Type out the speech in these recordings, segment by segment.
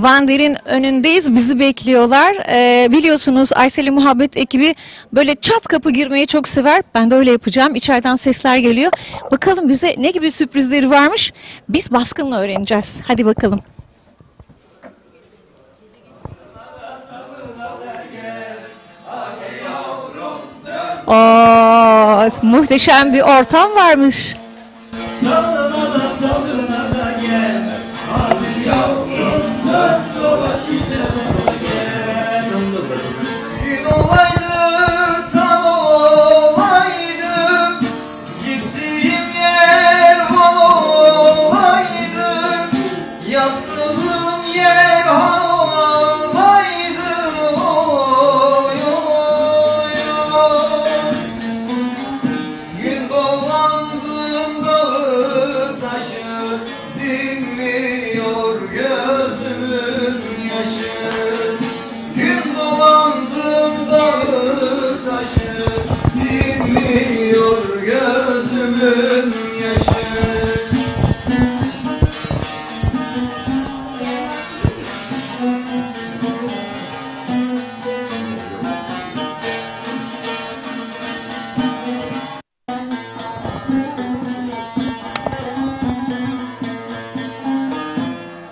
Van Der'in önündeyiz. Bizi bekliyorlar. Biliyorsunuz Aysel'in Muhabbet ekibi böyle çat kapı girmeyi çok sever. Ben de öyle yapacağım. İçeriden sesler geliyor. Bakalım bize ne gibi sürprizleri varmış. Biz baskınla öğreneceğiz. Hadi bakalım. Muhteşem bir ortam varmış. Gün olaydı, tan olaydı, gittiğim yer Han olaydı, yattığım yer Han olaydı, oy oy oy. Gün dolandım dağı taşı, dinmiyor gözümün yaşı. Gün dolandım dağı taşı, dinmiyor gözümün yaşı.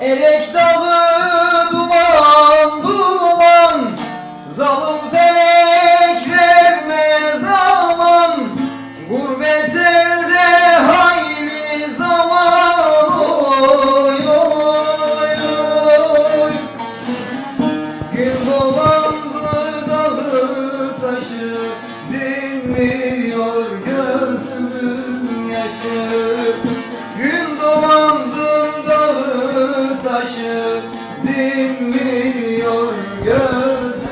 Erek dağı duman duman, zalim felek vermez aman. Gurbet elde hayli zaman, oy oy oy. Gün dolandı dağı taşı, dinmiyor gözümün yaşı. Gün dolandım dağı taşı, dinmiyor gözümün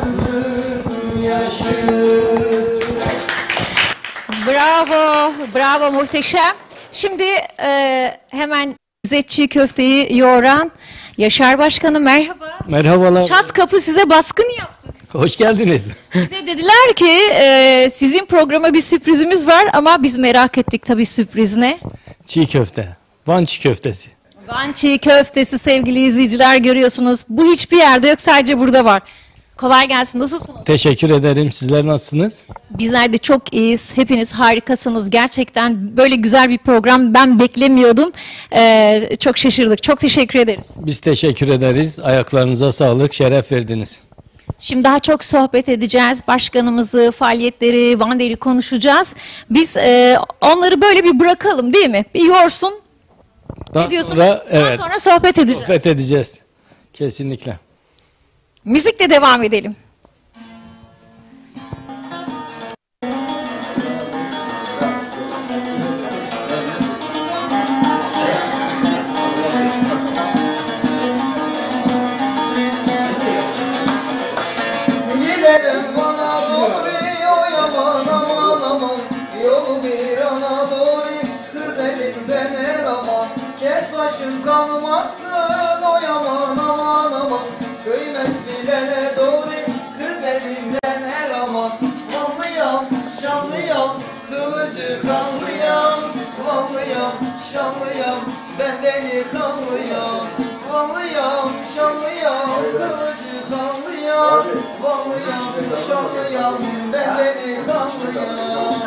yaşı. Bravo, bravo, muhteşem. Şimdi hemen bize çiğ köfteyi yoğuran Yaşar Başkanım, merhaba. Merhabalar. Çat kapı size baskın yaptık. Hoş geldiniz. Bize dediler ki sizin programa bir sürprizimiz var ama biz merak ettik tabii sürpriz ne? Çiğ köfte. Van çiğ köftesi. Van çiğ köftesi sevgili izleyiciler, görüyorsunuz. Bu hiçbir yerde yok, sadece burada var. Kolay gelsin, nasılsınız? Teşekkür ederim. Sizler nasılsınız? Bizler de çok iyiyiz. Hepiniz harikasınız. Gerçekten böyle güzel bir program ben beklemiyordum. Çok şaşırdık. Çok teşekkür ederiz. Biz teşekkür ederiz. Ayaklarınıza sağlık, şeref verdiniz. Şimdi daha çok sohbet edeceğiz. Başkanımızı, faaliyetleri, Van Der'i konuşacağız. Biz onları böyle bir bırakalım değil mi? Bir yorsun. Daha Ne diyorsunuz? sonra, evet, Daha sonra sohbet edeceğiz. sohbet edeceğiz. Kesinlikle. Müzikle devam edelim. Giderim bana doğru, oy aman aman aman. Yolu bir ana doğru, kız elinden el aman. Kes başım kanım aksın, oy aman aman aman. Kıymet bilene doğru, kız elinden el aman. Vanlıyam, şanlıyam, kılıcı kanlıyam. Vanlıyam, şanlıyam, ben delikanlıyam. Vanlıyam, şanlıyam, kılıcı kanlıyam. Vanlıyam, şanlıyam, ben delikanlıyam.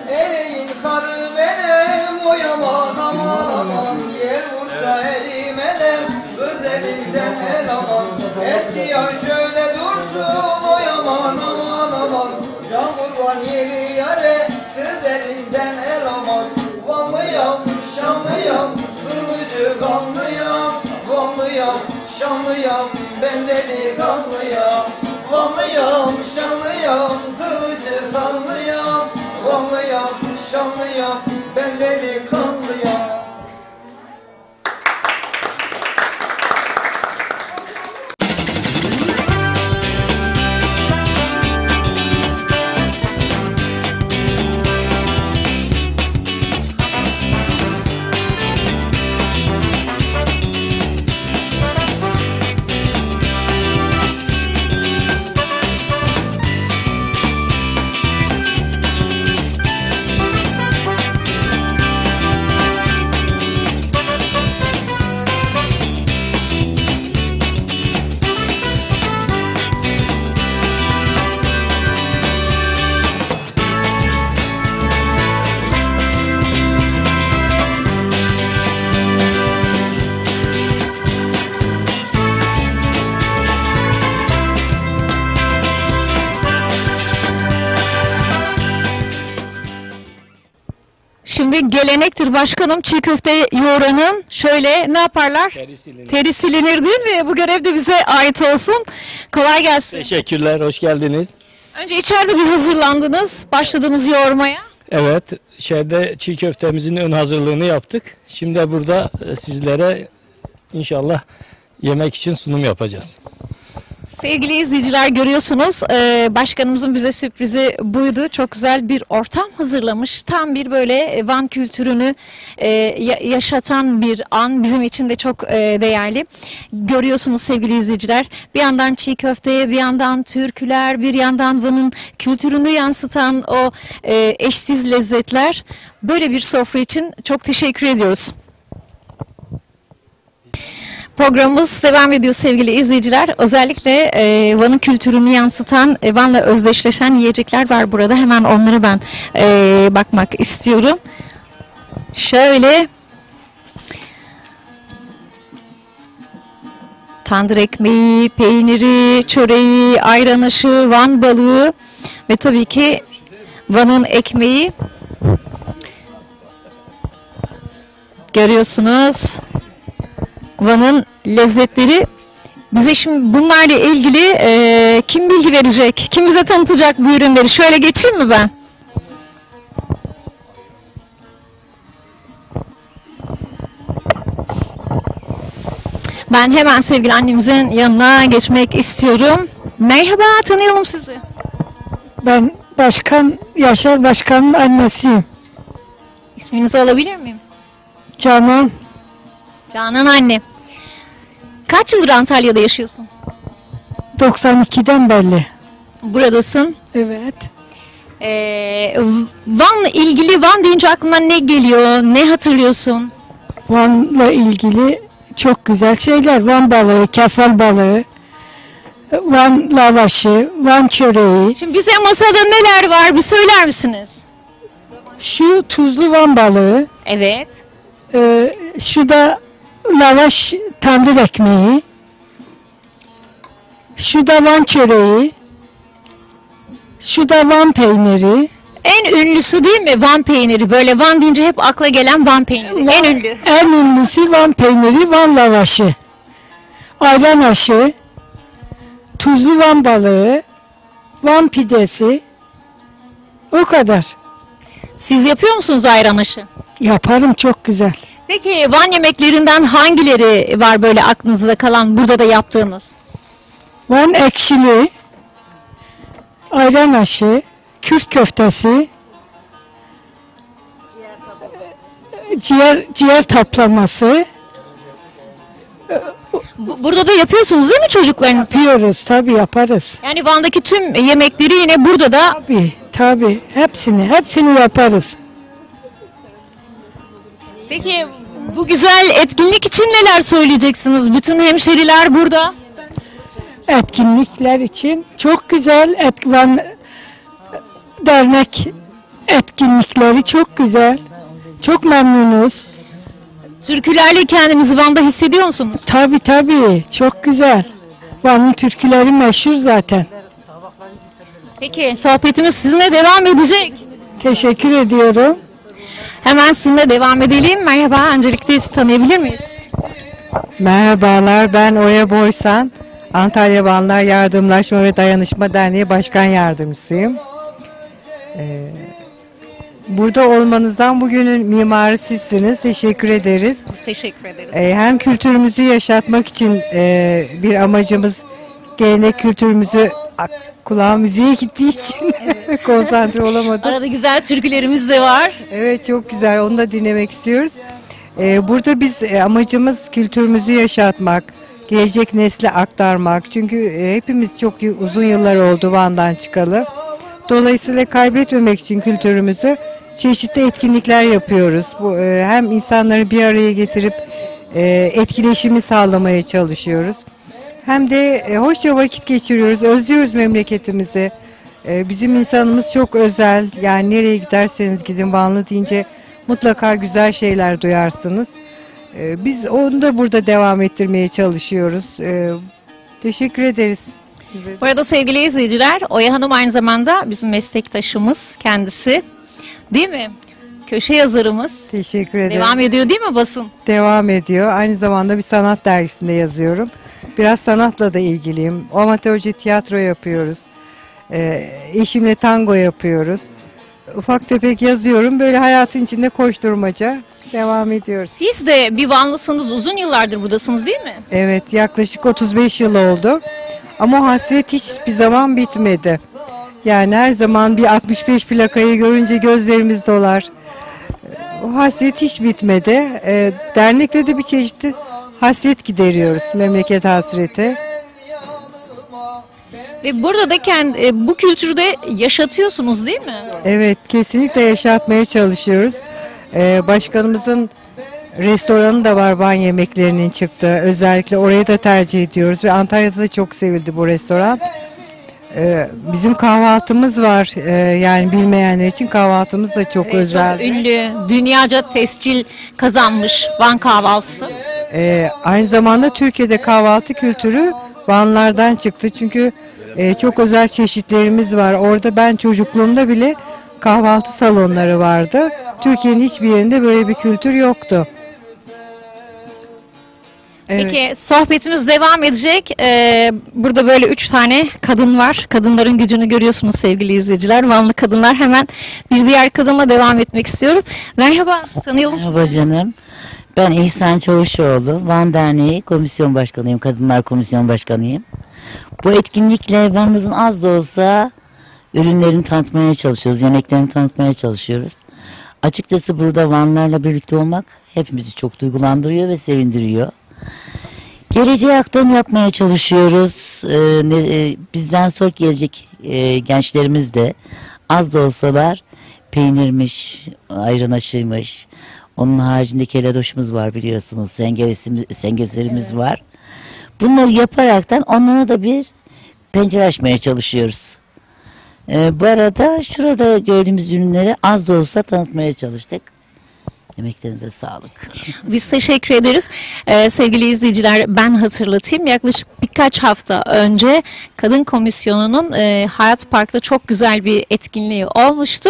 Ereğin karı benim, oy aman aman aman. Yer vursa erimenem, özelinden el aman. Eski yar şöyle dursun, oy aman aman aman. Can kurban yeri yare, kız elinden el aman. Vanlıyam, şanlıyam, kılıcı kanlıyam. Vanlıyam, şanlıyam, ben delikanlıyam. Vanlıyam, şanlıyam, kılıcı kanlıyam. Vanlıyam, şanlıyam, ben delikanlıyam. Şimdi gelenektir başkanım, çiğ köfte yoğuranın şöyle ne yaparlar? Teri silinir değil mi? Bu görev de bize ait olsun. Kolay gelsin. Teşekkürler, hoş geldiniz. Önce içeride bir hazırlandınız, başladınız yoğurmaya. Evet, içeride çiğ köftemizin ön hazırlığını yaptık. Şimdi burada sizlere inşallah yemek için sunum yapacağız. Sevgili izleyiciler görüyorsunuz başkanımızın bize sürprizi buydu. Çok güzel bir ortam hazırlamış. Tam bir böyle Van kültürünü yaşatan bir an bizim için de çok değerli. Görüyorsunuz sevgili izleyiciler. Bir yandan çiğ köfteye, bir yandan türküler, bir yandan Van'ın kültürünü yansıtan o eşsiz lezzetler. Böyle bir sofra için çok teşekkür ediyoruz. Programımız devam ediyor sevgili izleyiciler. Özellikle Van'ın kültürünü yansıtan, Van'la özdeşleşen yiyecekler var burada. Hemen onlara ben bakmak istiyorum. Şöyle tandır ekmeği, peyniri, çöreği, ayran aşı, Van balığı ve tabii ki Van'ın ekmeği. Görüyorsunuz. Van'ın lezzetleri. Bize şimdi bunlarla ilgili kim bilgi verecek? Kim bize tanıtacak bu ürünleri? Şöyle geçeyim mi ben? Ben hemen sevgili annemizin yanına geçmek istiyorum. Merhaba, tanıyalım sizi. Ben Yaşar Başkan'ın annesiyim. İsminizi alabilir miyim? Canan Canan anne. Kaç yıldır Antalya'da yaşıyorsun? 92'den beri. Buradasın. Evet. Van'la ilgili, Van deyince aklına ne geliyor? Ne hatırlıyorsun? Van'la ilgili çok güzel şeyler. Van balığı, kefal balığı, Van lavaşı, Van çöreği. Şimdi bize masada neler var bir söyler misiniz? Şu tuzlu Van balığı, Evet. şu da lavaş tandır ekmeği, şu da Van çöreği, şu da Van peyniri. En ünlüsü değil mi Van peyniri? Böyle Van deyince hep akla gelen Van peyniri. En ünlü. En ünlüsü Van peyniri, Van lavaşı, ayran aşı, tuzlu Van balığı, Van pidesi. O kadar. Siz yapıyor musunuz ayran aşı? Yaparım, çok güzel. Peki Van yemeklerinden hangileri var böyle aklınızda kalan burada da yaptığınız? Van ekşili, ayran aşı, Kürt köftesi, ciğer taplaması Burada da yapıyorsunuz değil mi çocuklarınız? yapıyoruz, tabii yaparız. Yani Van'daki tüm yemekleri yine burada da. Tabii hepsini yaparız. Peki bu güzel etkinlik için neler söyleyeceksiniz? Bütün hemşeriler burada. Etkinlikler için çok güzel. Van Dernek etkinlikleri çok güzel. Çok memnunuz. Türkülerle kendinizi Van'da hissediyor musunuz? Tabii çok güzel. Van'ın türküleri meşhur zaten. Peki sohbetimiz sizinle devam edecek. Teşekkür ediyorum. Hemen sizinle devam edelim. Merhaba, öncelikle sizi tanıyabilir miyiz? Merhabalar, ben Oya Boysan, Antalya Vanlar Yardımlaşma ve Dayanışma Derneği Başkan Yardımcısıyım. Burada olmanızdan bugünün mimarı sizsiniz, teşekkür ederiz. Biz teşekkür ederiz. Hem kültürümüzü yaşatmak için bir amacımız, gelenek kültürümüzü, kulağım müziğe gittiği için konsantre olamadım. Arada güzel türkülerimiz de var. Evet, çok güzel, onu da dinlemek istiyoruz. Burada biz amacımız kültürümüzü yaşatmak, gelecek nesle aktarmak. Çünkü hepimiz çok uzun yıllar oldu Van'dan çıkalı. Dolayısıyla kaybetmemek için kültürümüzü çeşitli etkinlikler yapıyoruz. Bu hem insanları bir araya getirip etkileşimi sağlamaya çalışıyoruz. Hem de hoşça vakit geçiriyoruz, özlüyoruz memleketimizi. Bizim insanımız çok özel. Yani nereye giderseniz gidin Vanlı deyince mutlaka güzel şeyler duyarsınız. Biz onu da burada devam ettirmeye çalışıyoruz. Teşekkür ederiz size. Bu arada sevgili izleyiciler, Oya Hanım aynı zamanda bizim meslektaşımız kendisi. Değil mi? köşe yazarımız. Teşekkür ederim. Devam ediyor değil mi basın? Devam ediyor. Aynı zamanda bir sanat dergisinde yazıyorum. Biraz sanatla da ilgiliyim. Amatörce tiyatro yapıyoruz. Eşimle tango yapıyoruz. Ufak tefek yazıyorum. Böyle hayatın içinde koşturmaca devam ediyoruz. Siz de bir Vanlısınız, uzun yıllardır buradasınız değil mi? Evet, yaklaşık 35 yıl oldu. Ama o hasret hiçbir zaman bitmedi. Yani her zaman bir 65 plakayı görünce gözlerimiz dolar. O hasret hiç bitmedi. Dernekte de bir çeşitli hasret gideriyoruz. Memleket hasreti. Ve burada da bu kültürü de yaşatıyorsunuz değil mi? Evet, kesinlikle yaşatmaya çalışıyoruz. Başkanımızın restoranı da var, Van yemeklerinin çıktığı. Özellikle orayı da tercih ediyoruz ve Antalya'da da çok sevildi bu restoran. Bizim kahvaltımız var. Yani bilmeyenler için kahvaltımız da çok özel. Çok ünlü, dünyaca tescil kazanmış Van kahvaltısı. Aynı zamanda Türkiye'de kahvaltı kültürü Vanlardan çıktı. Çünkü çok özel çeşitlerimiz var. Orada ben çocukluğumda bile kahvaltı salonları vardı. Türkiye'nin hiçbir yerinde böyle bir kültür yoktu. Evet. Peki sohbetimiz devam edecek. Burada böyle 3 tane kadın var. Kadınların gücünü görüyorsunuz sevgili izleyiciler. Vanlı kadınlar. Hemen bir diğer kadınla devam etmek istiyorum. Merhaba, tanıyalım sizi. Merhaba canım. Ben İhsan Çavuşoğlu. Van Derneği Komisyon Başkanıyım. Kadınlar Komisyon Başkanıyım. Bu etkinlikle Van'ımızın az da olsa ürünlerini tanıtmaya çalışıyoruz. Yemeklerini tanıtmaya çalışıyoruz. Açıkçası burada Vanlarla birlikte olmak hepimizi çok duygulandırıyor ve sevindiriyor. Geleceğe aktarım yapmaya çalışıyoruz. Bizden sonra gelecek gençlerimiz de az da olsalar peynirmiş, ayran aşıymış. Onun haricinde keledoşumuz var biliyorsunuz. Sengeserimiz var. Bunları yaparaktan onlara da bir pencere açmaya çalışıyoruz. Bu arada şurada gördüğümüz ürünleri az da olsa tanıtmaya çalıştık. Emeklerinize sağlık. Biz teşekkür ederiz. Sevgili izleyiciler, ben hatırlatayım. Yaklaşık birkaç hafta önce Kadın Komisyonu'nun Hayat Park'ta çok güzel bir etkinliği olmuştu.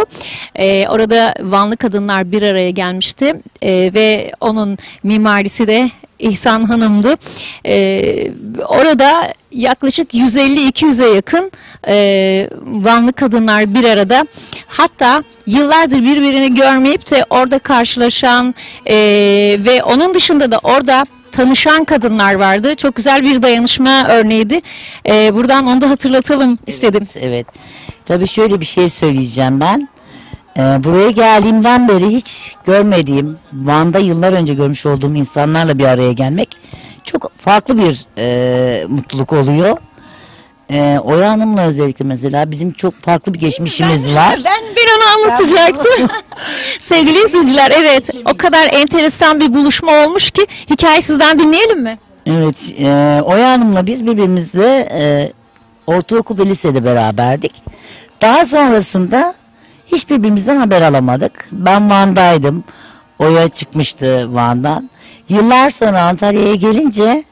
Orada Vanlı kadınlar bir araya gelmişti ve onun mimarisi de İhsan Hanım'dı. Orada yaklaşık 150-200'e yakın Vanlı kadınlar bir arada. Hatta yıllardır birbirini görmeyip de orada karşılaşan ve onun dışında da orada tanışan kadınlar vardı. Çok güzel bir dayanışma örneğiydi. Buradan onu da hatırlatalım istedim. Evet. Tabii şöyle bir şey söyleyeceğim ben. Buraya geldiğimden beri hiç görmediğim, Van'da yıllar önce görmüş olduğum insanlarla bir araya gelmek çok farklı bir mutluluk oluyor. Oya Hanım'la özellikle mesela bizim çok farklı bir geçmişimiz var. Ben bir onu anlatacaktım. Sevgili izleyiciler, evet, o kadar enteresan bir buluşma olmuş ki hikayeyi sizden dinleyelim mi? Evet, Oya Hanım'la biz birbirimizle ortaokul ve lisede beraberdik. Daha sonrasında hiç birbirimizden haber alamadık. Ben Van'daydım. Oya çıkmıştı Van'dan. Yıllar sonra Antalya'ya gelince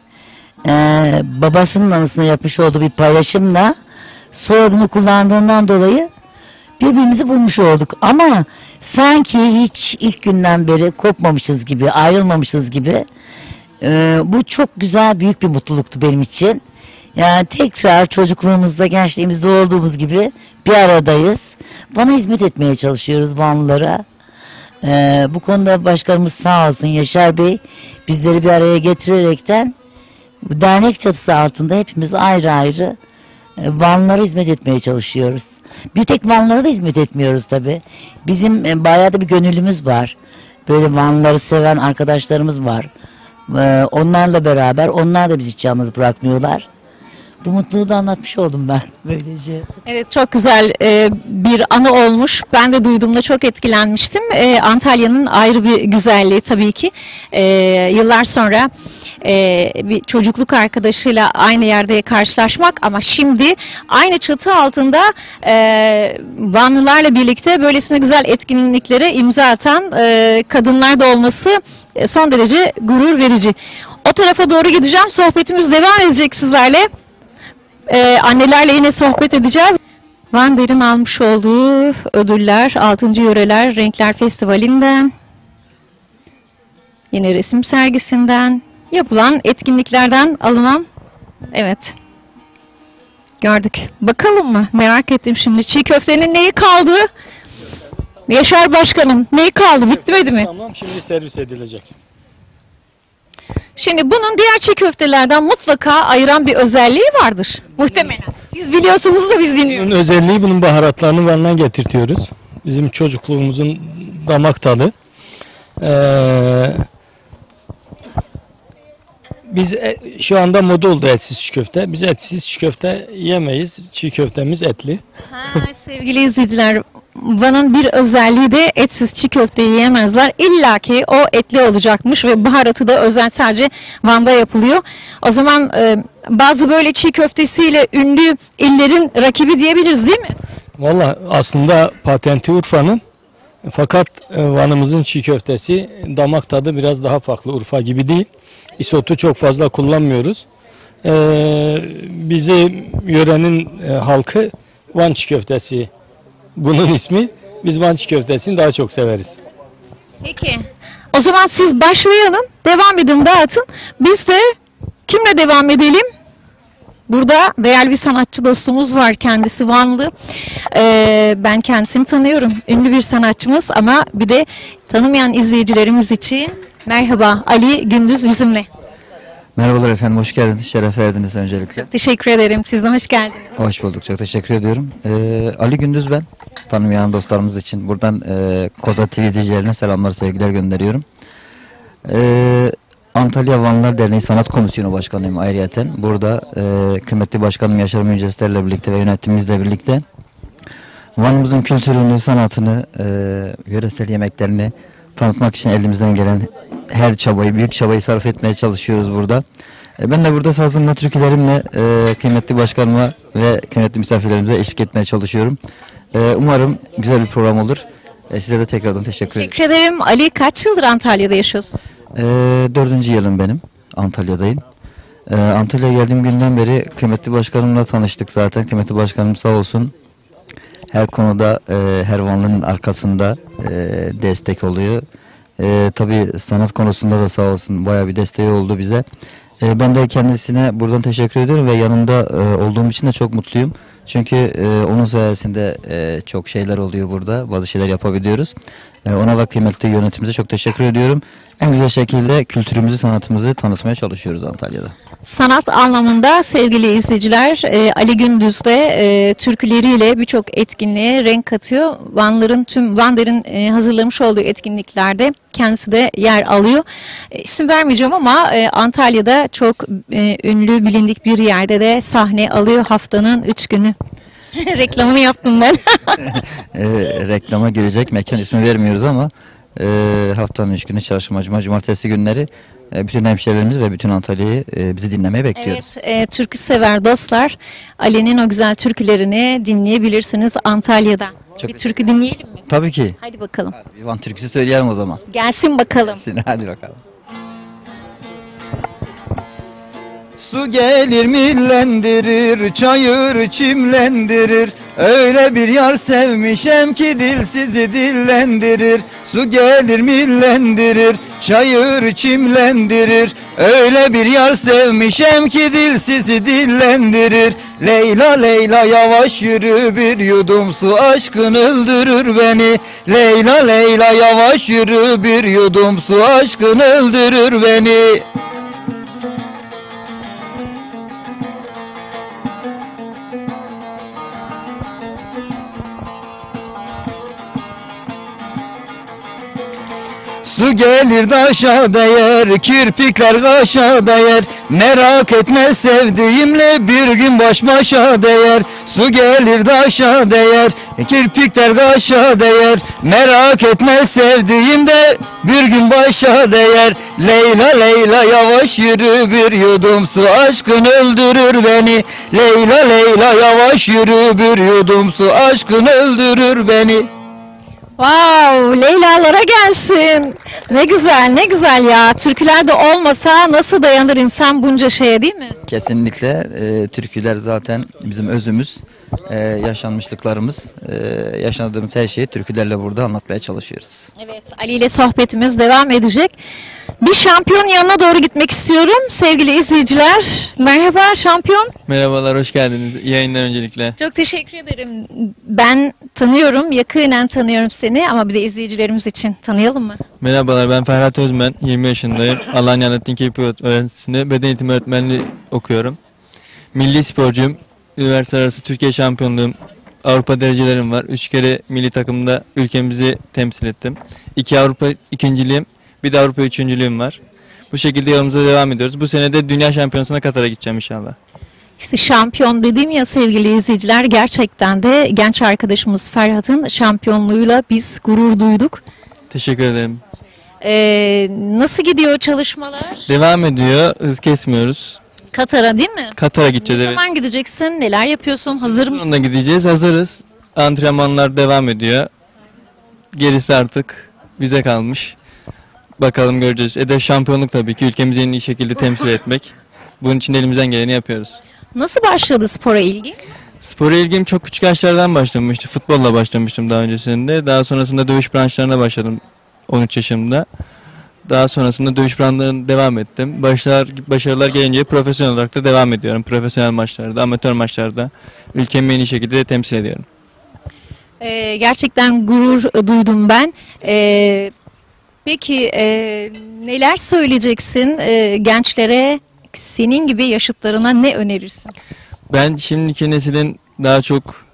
babasının anısına yapmış olduğu bir paylaşımla soyadını kullandığından dolayı birbirimizi bulmuş olduk. Ama sanki hiç ilk günden beri kopmamışız gibi, ayrılmamışız gibi. Bu çok güzel, büyük bir mutluluktu benim için. Yani tekrar çocukluğumuzda, gençliğimizde olduğumuz gibi bir aradayız. Van'a hizmet etmeye çalışıyoruz Vanlılara. Bu konuda başkanımız sağ olsun Yaşar Bey bizleri bir araya getirerekten bu dernek çatısı altında hepimiz ayrı ayrı Vanlılara hizmet etmeye çalışıyoruz. Bir tek Vanlılara da hizmet etmiyoruz tabii. Bizim bayağı da bir gönüllümüz var. Böyle Vanlıları seven arkadaşlarımız var. Onlarla beraber onlar da bizi hiç yalnız bırakmıyorlar. Bu mutluluğu da anlatmış oldum ben böylece. Evet, çok güzel bir anı olmuş. Ben de duyduğumda çok etkilenmiştim. Antalya'nın ayrı bir güzelliği tabii ki. Yıllar sonra bir çocukluk arkadaşıyla aynı yerde karşılaşmak ama şimdi aynı çatı altında Vanlılarla birlikte böylesine güzel etkinliklere imza atan kadınlar da olması son derece gurur verici. O tarafa doğru gideceğim. Sohbetimiz devam edecek sizlerle. Annelerle yine sohbet edeceğiz. Van Der'in almış olduğu ödüller 6. Yöreler Renkler Festivali'nden, yine resim sergisinden, yapılan etkinliklerden alınan, evet, gördük. Bakalım mı? Merak ettim şimdi. Çiğ köftenin neyi kaldı? Yaşar Başkanım, neyi kaldı? Bitmedi mi? Tamam, şimdi servis edilecek. Şimdi bunun diğer çiğ köftelerden mutlaka ayıran bir özelliği vardır. Muhtemelen. Siz biliyorsunuz da biz bilmiyoruz. Bunun özelliği, bunun baharatlarını Van'dan getirtiyoruz. Bizim çocukluğumuzun damak tadı. Biz şu anda moda oldu etsiz çiğ köfte. Biz etsiz çiğ köfte yemeyiz. Çiğ köftemiz etli. Ha, sevgili izleyiciler, Van'ın bir özelliği de etsiz çiğ köfteyi yiyemezler. İlla ki o etli olacakmış ve baharatı da özel sadece Van'da yapılıyor. O zaman bazı böyle çiğ köftesiyle ünlü illerin rakibi diyebiliriz değil mi? Valla aslında patenti Urfa'nın, fakat Van'ımızın çiğ köftesi damak tadı biraz daha farklı. Urfa gibi değil. İsotu çok fazla kullanmıyoruz. Bizi yörenin halkı Van çiğ köftesi bunun ismi. Biz Van çiğ köftesini daha çok severiz. Peki. O zaman siz başlayalım, devam edin, dağıtın. Biz de kimle devam edelim? Burada değerli bir sanatçı dostumuz var. Kendisi Vanlı. Ben kendisini tanıyorum. Ünlü bir sanatçımız ama bir de tanımayan izleyicilerimiz için merhaba, Ali Gündüz bizimle. Merhabalar efendim, hoş geldiniz, şeref verdiniz öncelikle. Teşekkür ederim. Siz de hoş geldiniz. Hoş bulduk, çok teşekkür ediyorum. Ali Gündüz ben, tanımayan dostlarımız için buradan Koza TV izleyicilerine selamlar, sevgiler gönderiyorum. Antalya Vanlılar Derneği Sanat Komisyonu Başkanıyım ayrıyeten. Burada kıymetli başkanım Yaşar Mücesser'le birlikte ve yönetimimizle birlikte Van'ımızın kültürünü, sanatını, yöresel yemeklerini tanıtmak için elimizden gelen her çabayı, büyük çabayı sarf etmeye çalışıyoruz burada. Ben de burada sazımla, türkülerimle kıymetli başkanıma ve kıymetli misafirlerimize eşlik etmeye çalışıyorum. Umarım güzel bir program olur. Size de tekrardan teşekkür ederim. Teşekkür ederim. Ali, kaç yıldır Antalya'da yaşıyorsun? 4. yılım benim. Antalya'dayım. Antalya'ya geldiğim günden beri kıymetli başkanımla tanıştık zaten. Kıymetli başkanım sağ olsun. Her konuda her Vanlı'nın arkasında destek oluyor. Tabii sanat konusunda da sağ olsun bayağı bir desteği oldu bize. Ben de kendisine buradan teşekkür ediyorum ve yanında olduğum için de çok mutluyum. Çünkü onun sayesinde çok şeyler oluyor burada. Bazı şeyler yapabiliyoruz. Ona ve kıymetli yönetimimize çok teşekkür ediyorum. En güzel şekilde kültürümüzü, sanatımızı tanıtmaya çalışıyoruz Antalya'da. Sanat anlamında sevgili izleyiciler, Ali Gündüz de türküleriyle birçok etkinliğe renk katıyor. Van Der'in hazırlamış olduğu etkinliklerde kendisi de yer alıyor. İsim vermeyeceğim ama Antalya'da çok ünlü, bilindik bir yerde de sahne alıyor haftanın 3 günü. Reklamını yaptım ben. Reklama girecek mekan ismi vermiyoruz ama haftanın 3 günü çarşamba, cuma, cumartesi günleri bütün hemşehrilerimiz ve bütün Antalya'yı bizi dinlemeye bekliyoruz. Evet, türkü sever dostlar, Ali'nin o güzel türkülerini dinleyebilirsiniz Antalya'da. Çok Bir türkü dinleyelim mi? Tabii ki. Hadi bakalım. Van türküsü söyleyelim o zaman. Gelsin bakalım. Hadi bakalım. Su gelir millendirir, çayır çimlendirir. Öyle bir yar sevmişem ki dilsizi dillendirir. Su gelir millendirir, çayır çimlendirir. Öyle bir yar sevmişem ki dilsizi dillendirir. Leyla Leyla yavaş yürü, bir yudum su aşkın öldürür beni. Leyla Leyla yavaş yürü, bir yudum su aşkın öldürür beni. Su gelir daşa değer, kirpikler kaşa değer. Merak etme sevdiğimle bir gün baş başa değer. Su gelir daşa değer, kirpikler kaşa değer. Merak etme sevdiğimde bir gün başa değer. Leyla Leyla yavaş yürü, bir yudum su aşkın öldürür beni. Leyla Leyla yavaş yürü, bir yudum su aşkın öldürür beni. Wow, Leylalara gelsin. Ne güzel, ne güzel ya. Türküler de olmasa nasıl dayanır insan bunca şeye, değil mi? Kesinlikle türküler zaten bizim özümüz, yaşanmışlıklarımız, yaşadığımız her şeyi türkülerle burada anlatmaya çalışıyoruz. Evet, Ali ile sohbetimiz devam edecek. Bir şampiyon yanına doğru gitmek istiyorum sevgili izleyiciler. Merhaba şampiyon. Merhabalar, hoş geldiniz. İyi yayınlar öncelikle. Çok teşekkür ederim. Ben tanıyorum, yakinen tanıyorum seni ama bir de izleyicilerimiz için tanıyalım mı? Merhabalar, ben Ferhat Özmen, 20 yaşındayım. Alanya Alaaddin Keyfi Üniversitesi'nde beden eğitimi öğretmenliği okuyorum. Milli sporcuyum. Üniversite arası Türkiye şampiyonluğum, Avrupa derecelerim var. 3 kere milli takımda ülkemizi temsil ettim. 2 Avrupa ikinciliğim, bir de Avrupa üçüncülüğüm var. Bu şekilde yolumuza devam ediyoruz. Bu sene de Dünya Şampiyonası'na Katar'a gideceğim inşallah. İşte şampiyon dediğim ya sevgili izleyiciler, gerçekten de genç arkadaşımız Ferhat'ın şampiyonluğuyla biz gurur duyduk. Teşekkür ederim. Nasıl gidiyor çalışmalar? Devam ediyor, hız kesmiyoruz. Katar'a değil mi? Katar'a gideceğiz, Ne evet. zaman gideceksin? Neler yapıyorsun? Hazır mısın? Sonunda gideceğiz, hazırız. Antrenmanlar devam ediyor. Gerisi artık bize kalmış. Bakalım, göreceğiz. Hedef şampiyonluk tabii ki. Ülkemizi en iyi şekilde temsil etmek. Bunun için elimizden geleni yapıyoruz. Nasıl başladı spora ilgi? Spora ilgim çok küçük yaşlardan başlamıştı. Futbolla başlamıştım daha öncesinde. Daha sonrasında dövüş branşlarına başladım 13 yaşımda. Daha sonrasında dövüş branşlarına devam ettim. Başarılar gelince profesyonel olarak da devam ediyorum. Profesyonel maçlarda, amatör maçlarda ülkemi en iyi şekilde temsil ediyorum. Gerçekten gurur duydum ben. Peki neler söyleyeceksin gençlere, senin gibi yaşıtlarına ne önerirsin? Ben şimdiki neslin daha çok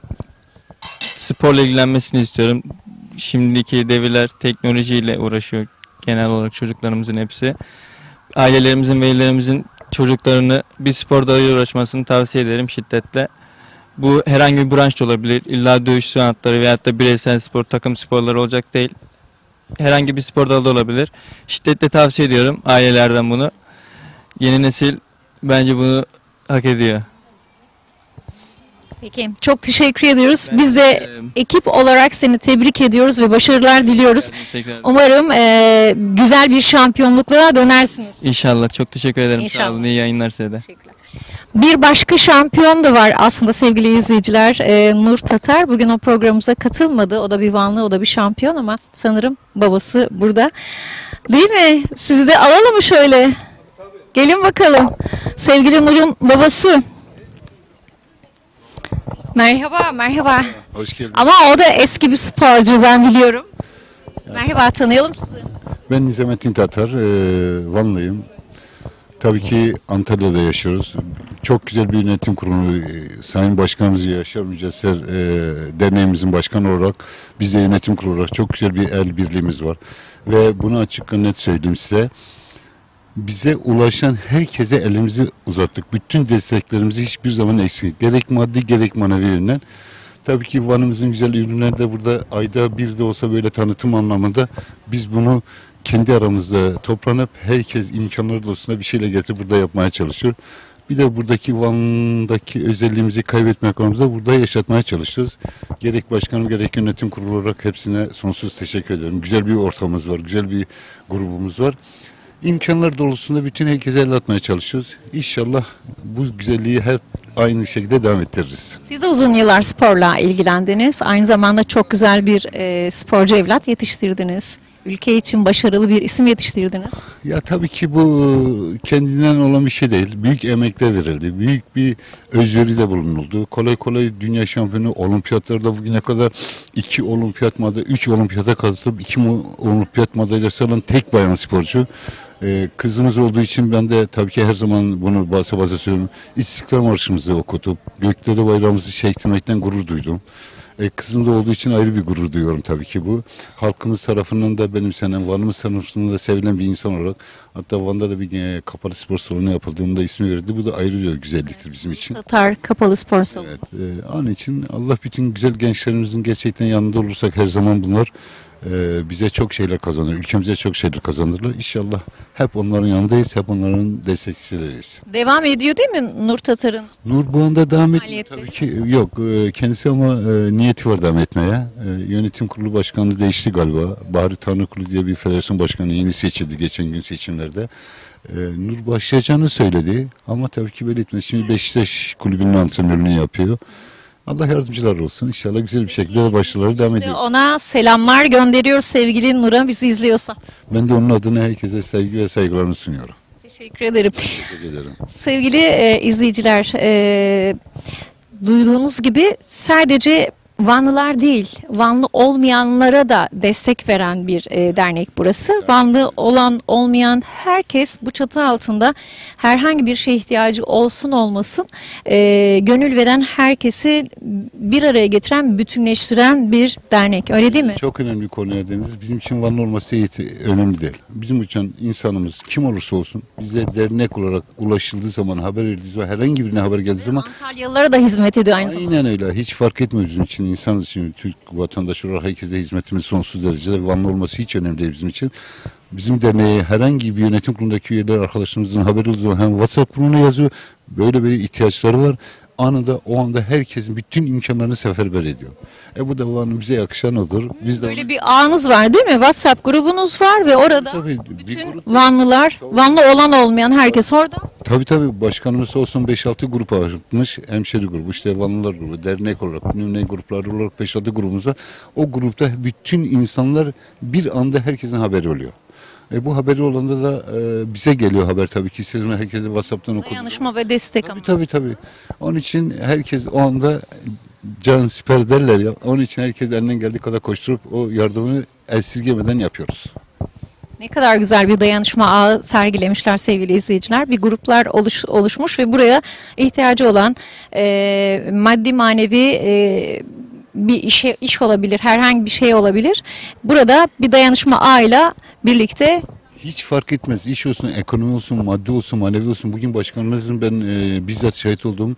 sporla ilgilenmesini istiyorum. Şimdiki devirler teknolojiyle uğraşıyor genel olarak, çocuklarımızın hepsi. Ailelerimizin, velilerimizin çocuklarını bir spor dalıyla uğraşmasını tavsiye ederim şiddetle. Bu herhangi bir branş da olabilir. İlla dövüş sanatları veyahut da bireysel spor, takım sporları olacak değil. Herhangi bir spor dalı da olabilir. Şiddetle tavsiye ediyorum ailelerden bunu. Yeni nesil bence bunu hak ediyor. Peki, çok teşekkür ediyoruz. Biz de ederim. ekip olarak seni tebrik ediyoruz ve başarılar diliyoruz. Tekrar. Umarım güzel bir şampiyonlukla dönersiniz. İnşallah. Çok teşekkür ederim. İnşallah. Sağ olun. İyi yayınlar size de. Bir başka şampiyon da var aslında sevgili izleyiciler. Nur Tatar bugün o programımıza katılmadı. O da bir Vanlı, o da bir şampiyon ama sanırım babası burada. Değil mi? Sizi de alalım mı şöyle? Gelin bakalım. Sevgili Nur'un babası. Merhaba, merhaba. Hoş geldin. Ama o da eski bir sporcu, ben biliyorum. Merhaba, tanıyalım sizi. Ben Nizamettin Tatar, Vanlıyım. Tabii ki Antalya'da yaşıyoruz. Çok güzel bir yönetim kurulu, Sayın Başkanımız Yaşar Mücesser derneğimizin başkanı olarak, biz de yönetim kurulu olarak çok güzel bir el birliğimiz var. Ve bunu açık ve net söyleyeyim size. Bize ulaşan herkese elimizi uzattık. Bütün desteklerimizi hiçbir zaman eksik. Gerek maddi gerek manevi yönden. Tabii ki Van'ımızın güzel ürünleri de burada ayda bir de olsa böyle tanıtım anlamında biz bunu kendi aramızda toplanıp herkes imkanları dostunda bir şeyle getirip burada yapmaya çalışıyor. Bir de buradaki Van'daki özelliğimizi kaybetmek anlamında burada yaşatmaya çalışıyoruz. Gerek başkanım gerek yönetim kurulu olarak hepsine sonsuz teşekkür ederim. Güzel bir ortamımız var, güzel bir grubumuz var. İmkanlar dolusunda bütün herkese el atmaya çalışıyoruz. İnşallah bu güzelliği hep aynı şekilde devam ettiririz. Siz de uzun yıllar sporla ilgilendiniz. Aynı zamanda çok güzel bir sporcu evlat yetiştirdiniz. Ülke için başarılı bir isim yetiştirdiniz. Ya tabii ki bu kendinden olan bir şey değil. Büyük emekler verildi. Büyük bir özveride bulunuldu. Kolay kolay dünya şampiyonu olimpiyatlarda bugüne kadar 2 olimpiyat madalya, 3 olimpiyata katılıp 2 olimpiyat madalyası alan tek bayan sporcu. Kızımız olduğu için ben de tabii ki her zaman bunu basa basa söylüyorum. İstiklal Marşımızı okutup göklere bayrağımızı çektirmekten gurur duydum. Kızım da olduğu için ayrı bir gurur duyuyorum tabii ki bu. Halkımız tarafından da benimsenen, Van'ımız tarafından da sevilen bir insan olarak, hatta Van'da da bir kapalı spor salonu yapıldığında ismi verildi. Bu da ayrı bir güzelliktir bizim için. Tatar Kapalı Spor Salonu. Evet, onun için Allah bütün güzel gençlerimizin gerçekten yanında olursak her zaman bunlar bize çok şeyler kazanır, ülkemize çok şeyler kazandırırlar. İnşallah hep onların yanındayız, hep onların destekçileriyiz. Devam ediyor değil mi Nur Tatar'ın? Nur bu anda devam etmiyor Faaliyetleri. tabii ki. Yok, kendisi ama niyeti var devam etmeye. Yönetim kurulu başkanı değişti galiba. Bahri Tanrıkulu diye bir federasyon başkanı yeni seçildi geçen gün seçimlerde. Nur başlayacağını söyledi ama tabii ki böyle etmez. Şimdi Beşiktaş kulübünün antrenörlüğünü yapıyor. Allah yardımcılar olsun. İnşallah güzel bir şekilde başarıları devam ediyor. Ona selamlar gönderiyoruz sevgili Nur'a bizi izliyorsa. Ben de onun adına herkese sevgi ve saygılarımı sunuyorum. Teşekkür ederim. Teşekkür ederim. Sevgili izleyiciler, duyduğunuz gibi sadece Vanlılar değil, Vanlı olmayanlara da destek veren bir dernek burası. Vanlı olan olmayan herkes bu çatı altında herhangi bir şeye ihtiyacı olsun olmasın gönül veren herkesi bir araya getiren, bütünleştiren bir dernek. Öyle değil mi? Çok önemli bir konuya değindiniz. Bizim için Vanlı olması önemli değil. Bizim için insanımız kim olursa olsun bize dernek olarak ulaşıldığı zaman, haber verildiği zaman, herhangi birine haber geldiği zaman Antalyalılara da hizmet ediyor aynı zamanda. aynen öyle. Hiç fark etmiyor bizim için. İnsanız için, Türk vatandaşı olarak herkese hizmetimiz sonsuz derecede. Vanlı olması hiç önemli değil bizim için. Bizim derneğe herhangi bir yönetim kurulundaki üyeler arkadaşlarımızın haberi olduğu zaman hem WhatsApp grubuna yazıyor. Böyle bir ihtiyaçları var. Anında o anda herkesin bütün imkanlarını seferber ediyor. Bu da Van'ın bize yakışan odur. Biz de Böyle bir ağınız var değil mi? WhatsApp grubunuz var ve orada tabii, bir bütün grup- Vanlılar, Vanlı olan olmayan herkes orada. Tabii başkanımız olsun 5-6 grup ayırmış. Hemşeri grubu, işte Vanlılar grubu, dernek olarak, bilmem ne grupları olarak 5-6 grubumuza. O grupta bütün insanlar bir anda herkesin haberi oluyor. Bu haberi olanda da bize geliyor haber tabii ki. Sizin herkese WhatsApp'tan okuyor. Dayanışma ve destek ama. Tabii. Onun için herkes o anda can siper derler ya. Onun için herkes elinden geldiği kadar koşturup o yardımını esirgemeden yapıyoruz. Ne kadar güzel bir dayanışma ağı sergilemişler sevgili izleyiciler. Bir gruplar oluşmuş ve buraya ihtiyacı olan maddi manevi bir iş olabilir, herhangi bir şey olabilir. Burada bir dayanışma ağıyla birlikte Hiç fark etmez. İş olsun, ekonomi olsun, maddi olsun, manevi olsun. Bugün başkanımızın ben bizzat şahit olduğum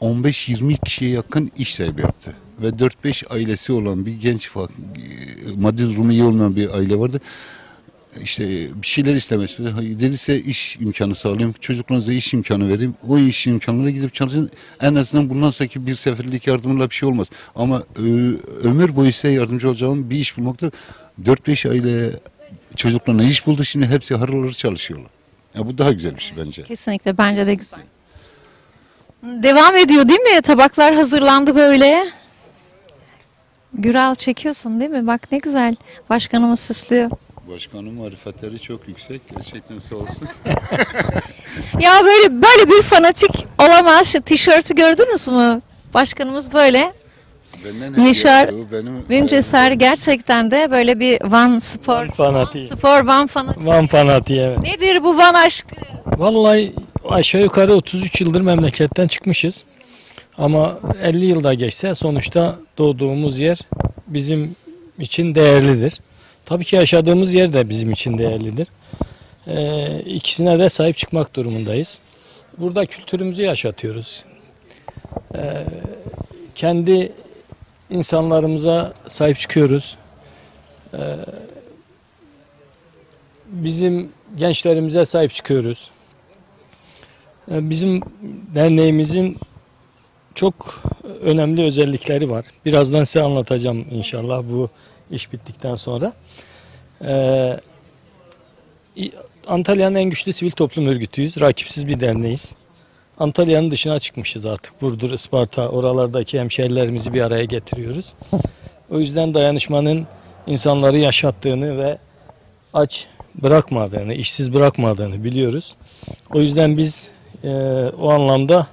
15-20 kişiye yakın iş sahibi yaptı. Ve 4-5 ailesi olan bir genç, maddi durumu iyi olmayan bir aile vardı. İşte bir şeyler istemesi. Dediyse iş imkanı sağlayayım, çocuklarınıza iş imkanı vereyim. O iş imkanlarına gidip çalışın. En azından bundan sonraki bir seferlik yardımla bir şey olmaz. Ama ömür boyu size yardımcı olacağım bir iş bulmakta. 4-5 aile çocuklarına iş buldu. Şimdi hepsi harıl harıl çalışıyorlar. Bu daha güzel bir şey bence. kesinlikle bence de güzel. Devam ediyor değil mi? Tabaklar hazırlandı böyle. Güral çekiyorsun değil mi? Bak ne güzel. Başkanımız süslüyor. Başkanın marifetleri çok yüksek. Gerçekten sağ olsun. Ya böyle bir fanatik olamaz. Şu tişörtü gördünüz mü? Başkanımız böyle. Benden Yaşar benim Günceser gerçekten de böyle bir Van spor. Van fanatiği. Van fanatiği. Van fanatiği, evet. Nedir bu Van aşkı? Vallahi aşağı yukarı 33 yıldır memleketten çıkmışız. Ama 50 yılda geçse sonuçta doğduğumuz yer bizim için değerlidir. Tabii ki yaşadığımız yer de bizim için değerlidir. İkisine de sahip çıkmak durumundayız. Burada kültürümüzü yaşatıyoruz. Kendi insanlarımıza sahip çıkıyoruz. Bizim gençlerimize sahip çıkıyoruz. Bizim derneğimizin çok önemli özellikleri var. Birazdan size anlatacağım inşallah bu iş bittikten sonra. Antalya'nın en güçlü sivil toplum örgütüyüz. Rakipsiz bir derneğiz. Antalya'nın dışına çıkmışız artık. Burdur, Isparta, oralardaki hemşehrilerimizi bir araya getiriyoruz. O yüzden dayanışmanın insanları yaşattığını ve aç bırakmadığını, işsiz bırakmadığını biliyoruz. O yüzden biz o anlamda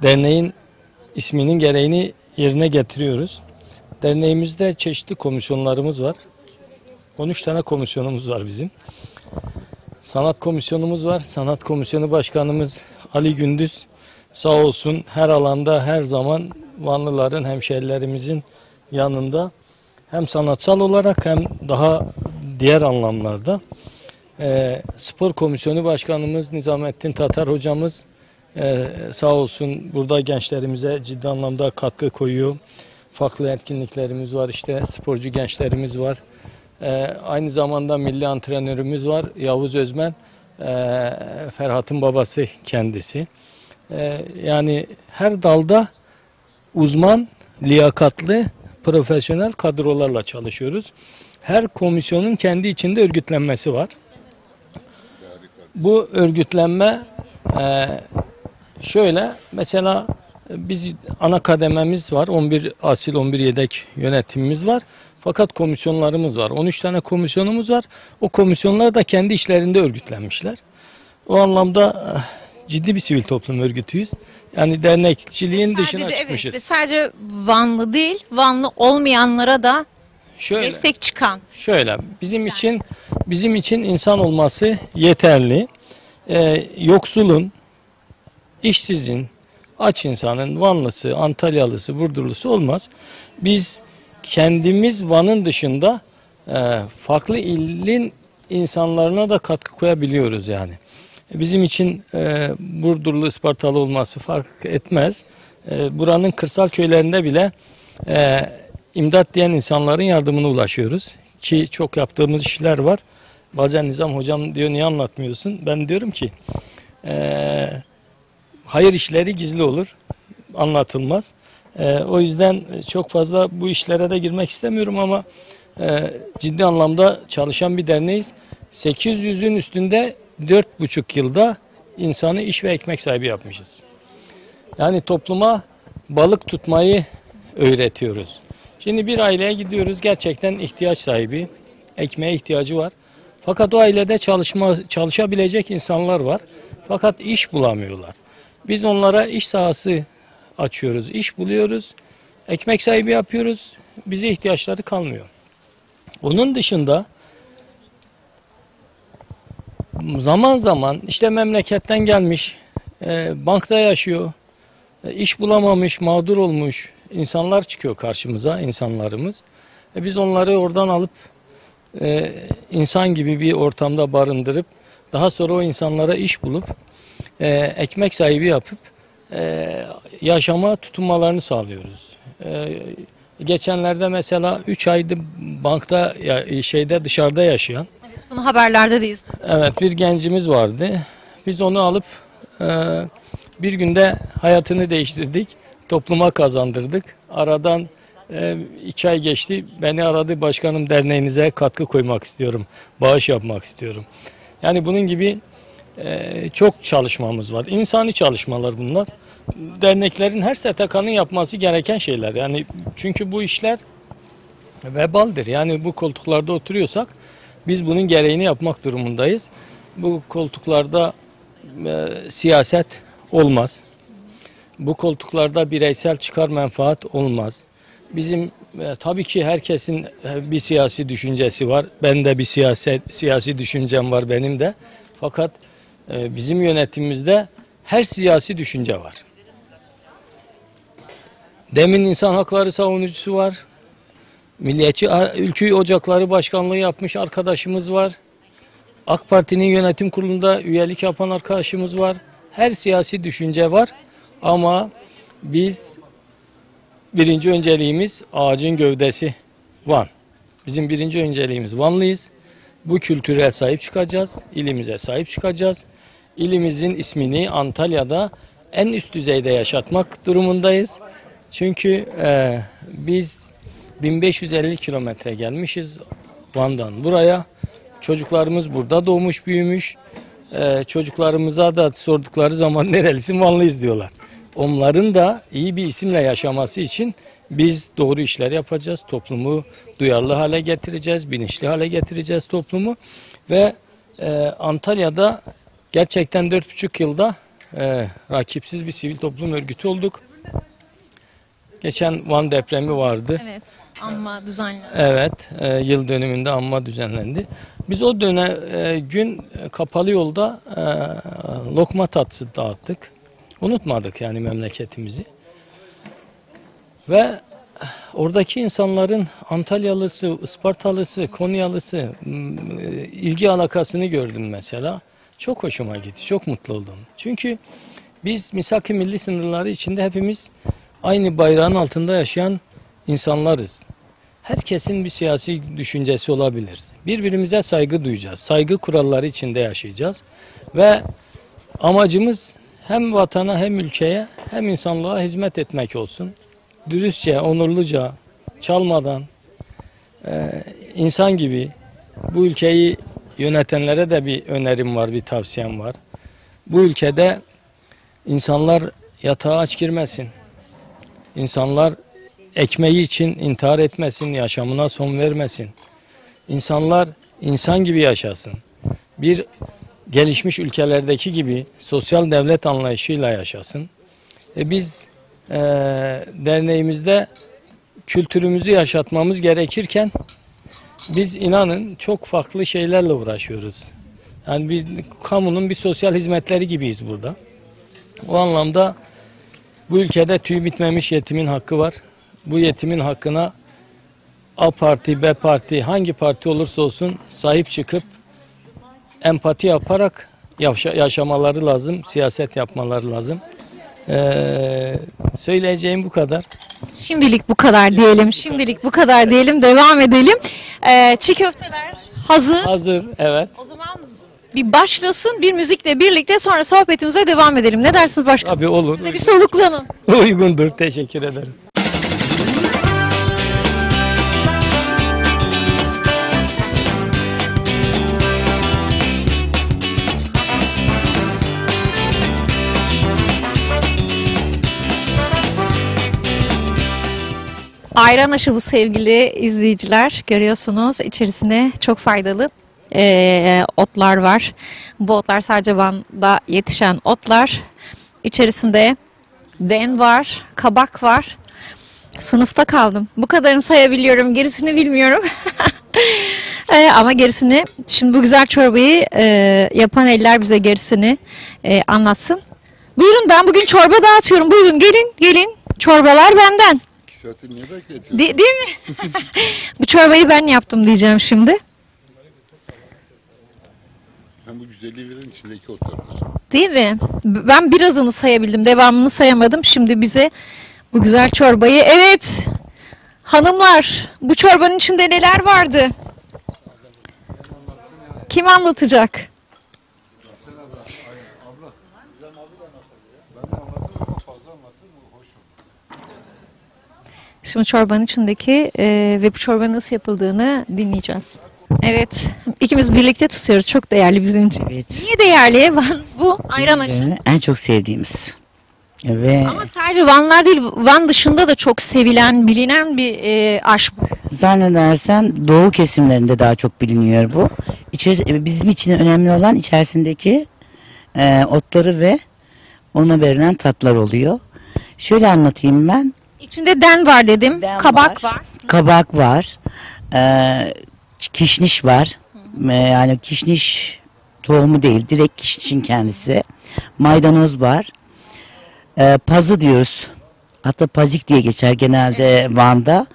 derneğin isminin gereğini yerine getiriyoruz. Derneğimizde çeşitli komisyonlarımız var. 13 tane komisyonumuz var bizim. Sanat komisyonumuz var. Sanat komisyonu başkanımız Ali Gündüz sağ olsun her alanda her zaman Vanlıların, hemşehrilerimizin yanında hem sanatsal olarak hem daha diğer anlamlarda. Spor komisyonu başkanımız Nizamettin Tatar hocamız sağ olsun burada gençlerimize ciddi anlamda katkı koyuyor. farklı etkinliklerimiz var. İşte sporcu gençlerimiz var. Aynı zamanda milli antrenörümüz var. Yavuz Özmen, Ferhat'ın babası kendisi. Yani her dalda uzman, liyakatlı, profesyonel kadrolarla çalışıyoruz. Her komisyonun kendi içinde örgütlenmesi var. Bu örgütlenme şöyle, mesela biz ana kadememiz var. 11 asil, 11 yedek yönetimimiz var. Fakat komisyonlarımız var. 13 tane komisyonumuz var. O komisyonlar da kendi işlerinde örgütlenmişler. O anlamda ciddi bir sivil toplum örgütüyüz. Yani dernekçiliğin dışına çıkmışız. Evet, sadece Vanlı değil, Vanlı olmayanlara da destek çıkan. Şöyle, bizim için insan olması yeterli. Yoksulun, işsizin, aç insanın Vanlısı, Antalyalısı, Burdurlusu olmaz. Biz kendimiz Van'ın dışında farklı ilin insanlarına da katkı koyabiliyoruz yani. Bizim için Burdurlu, Ispartalı olması fark etmez. Buranın kırsal köylerinde bile imdat diyen insanların yardımına ulaşıyoruz. Ki çok yaptığımız işler var. Bazen Nizam hocam diyor niye anlatmıyorsun? Ben diyorum ki hayır işleri gizli olur, anlatılmaz. O yüzden çok fazla bu işlere de girmek istemiyorum ama ciddi anlamda çalışan bir derneğiz. 800'ün üstünde 4,5 yılda insanı iş ve ekmek sahibi yapmışız. Yani topluma balık tutmayı öğretiyoruz. Şimdi bir aileye gidiyoruz, gerçekten ihtiyaç sahibi, ekmeğe ihtiyacı var. Fakat o ailede çalışabilecek insanlar var. Fakat iş bulamıyorlar. Biz onlara iş sahası açıyoruz, iş buluyoruz, ekmek sahibi yapıyoruz, bize ihtiyaçları kalmıyor. Onun dışında zaman zaman işte memleketten gelmiş, bankta yaşıyor, iş bulamamış, mağdur olmuş insanlar çıkıyor karşımıza, insanlarımız. Biz onları oradan alıp insan gibi bir ortamda barındırıp daha sonra o insanlara iş bulup ekmek sahibi yapıp yaşama tutunmalarını sağlıyoruz. Geçenlerde mesela 3 aydır bankta dışarıda yaşayan. Evet, bunu haberlerde de izledim. Evet, bir gencimiz vardı. Biz onu alıp bir günde hayatını değiştirdik. Topluma kazandırdık. Aradan 2 ay geçti. Beni aradı, başkanım derneğinize katkı koymak istiyorum. Bağış yapmak istiyorum. Yani bunun gibi çok çalışmamız var. İnsani çalışmalar bunlar. Derneklerin, her STK'nın yapması gereken şeyler. Yani çünkü bu işler vebaldir. Yani bu koltuklarda oturuyorsak biz bunun gereğini yapmak durumundayız. Bu koltuklarda siyaset olmaz. Bu koltuklarda bireysel çıkar menfaat olmaz. Bizim tabii ki herkesin bir siyasi düşüncesi var. Ben de bir siyasi düşüncem var benim de. Fakat bizim yönetimimizde her siyasi düşünce var. Demin insan hakları savunucusu var. Milliyetçi Ülkü Ocakları Başkanlığı yapmış arkadaşımız var. AK Parti'nin yönetim kurulunda üyelik yapan arkadaşımız var. Her siyasi düşünce var ama biz birinci önceliğimiz ağacın gövdesi Van. Bizim birinci önceliğimiz Vanlıyız. Bu kültüre sahip çıkacağız, ilimize sahip çıkacağız. İlimizin ismini Antalya'da en üst düzeyde yaşatmak durumundayız. Çünkü biz 1550 kilometre gelmişiz Van'dan buraya. Çocuklarımız burada doğmuş, büyümüş. Çocuklarımıza da sordukları zaman nerelisin, Vanlıyız diyorlar. Onların da iyi bir isimle yaşaması için biz doğru işler yapacağız. Toplumu duyarlı hale getireceğiz, bilinçli hale getireceğiz toplumu. Ve Antalya'da gerçekten 4,5 yılda rakipsiz bir sivil toplum örgütü olduk. Geçen Van depremi vardı. Evet, anma düzenlendi. Evet, yıl dönümünde anma düzenlendi. Biz o gün kapalı yolda lokma tatlısı dağıttık. Unutmadık yani memleketimizi. Ve oradaki insanların Antalyalısı, Ispartalısı, Konyalısı ilgi alakasını gördüm mesela. Çok hoşuma gitti, çok mutlu oldum. Çünkü biz misak-ı milli sınırları içinde hepimiz aynı bayrağın altında yaşayan insanlarız. Herkesin bir siyasi düşüncesi olabilir. Birbirimize saygı duyacağız. Saygı kuralları içinde yaşayacağız. Ve amacımız hem vatana hem ülkeye hem insanlığa hizmet etmek olsun. Dürüstçe, onurluca, çalmadan, insan gibi bu ülkeyi yönetenlere de bir önerim var, bir tavsiyem var. Bu ülkede insanlar yatağa aç girmesin. İnsanlar ekmeği için intihar etmesin, yaşamına son vermesin. İnsanlar insan gibi yaşasın. Bir gelişmiş ülkelerdeki gibi sosyal devlet anlayışıyla yaşasın. Biz derneğimizde kültürümüzü yaşatmamız gerekirken biz inanın çok farklı şeylerle uğraşıyoruz. Yani bir kamunun bir sosyal hizmetleri gibiyiz burada. O anlamda bu ülkede tüy bitmemiş yetimin hakkı var. Bu yetimin hakkına A parti, B parti, hangi parti olursa olsun sahip çıkıp empati yaparak yaşamaları lazım, siyaset yapmaları lazım. Söyleyeceğim bu kadar. Şimdilik bu kadar diyelim. Şimdilik bu kadar diyelim. Devam edelim. Çiğ köfteler hazır. Hazır, evet. O zaman bir başlasın, bir müzikle birlikte sonra sohbetimize devam edelim. Ne dersiniz başkanım? Tabii olur. Size bir soluklanın. Uygundur. Teşekkür ederim. Ayran aşığı sevgili izleyiciler, görüyorsunuz içerisinde çok faydalı otlar var. Bu otlar sadece Van'da yetişen otlar. İçerisinde den var, kabak var. Sınıfta kaldım. Bu kadarını sayabiliyorum, gerisini bilmiyorum. Ama gerisini, şimdi bu güzel çorbayı yapan eller bize gerisini anlatsın. Buyurun, ben bugün çorba dağıtıyorum. Buyurun gelin. Çorbalar benden. Saati niye bekletiyorsun? Değil mi? Bu çorbayı ben yaptım diyeceğim şimdi. Hem bu güzelliği veren içindeki otlar var. Değil mi? Ben birazını sayabildim. Devamını sayamadım. Şimdi bize bu güzel çorbayı... Evet. Hanımlar, bu çorbanın içinde neler vardı? Kim anlatacak? Şimdi çorbanın içindeki ve bu çorbanın nasıl yapıldığını dinleyeceğiz. Evet, ikimiz birlikte tutuyoruz. Çok değerli bizim için. Evet. Niye değerli? Bu ayran aşı. En çok sevdiğimiz. Ve Ama sadece Vanlar değil, Van dışında da çok sevilen, bilinen bir aş bu. zannedersem doğu kesimlerinde daha çok biliniyor bu. Bizim için önemli olan içerisindeki otları ve ona verilen tatlar oluyor. Şöyle anlatayım ben. İçinde den var dedim, kabak var. Kabak var. Kişniş var. Yani kişniş tohumu değil, direkt kişnişin kendisi. Maydanoz var. Pazı diyoruz. Hatta pazik diye geçer genelde Van'da.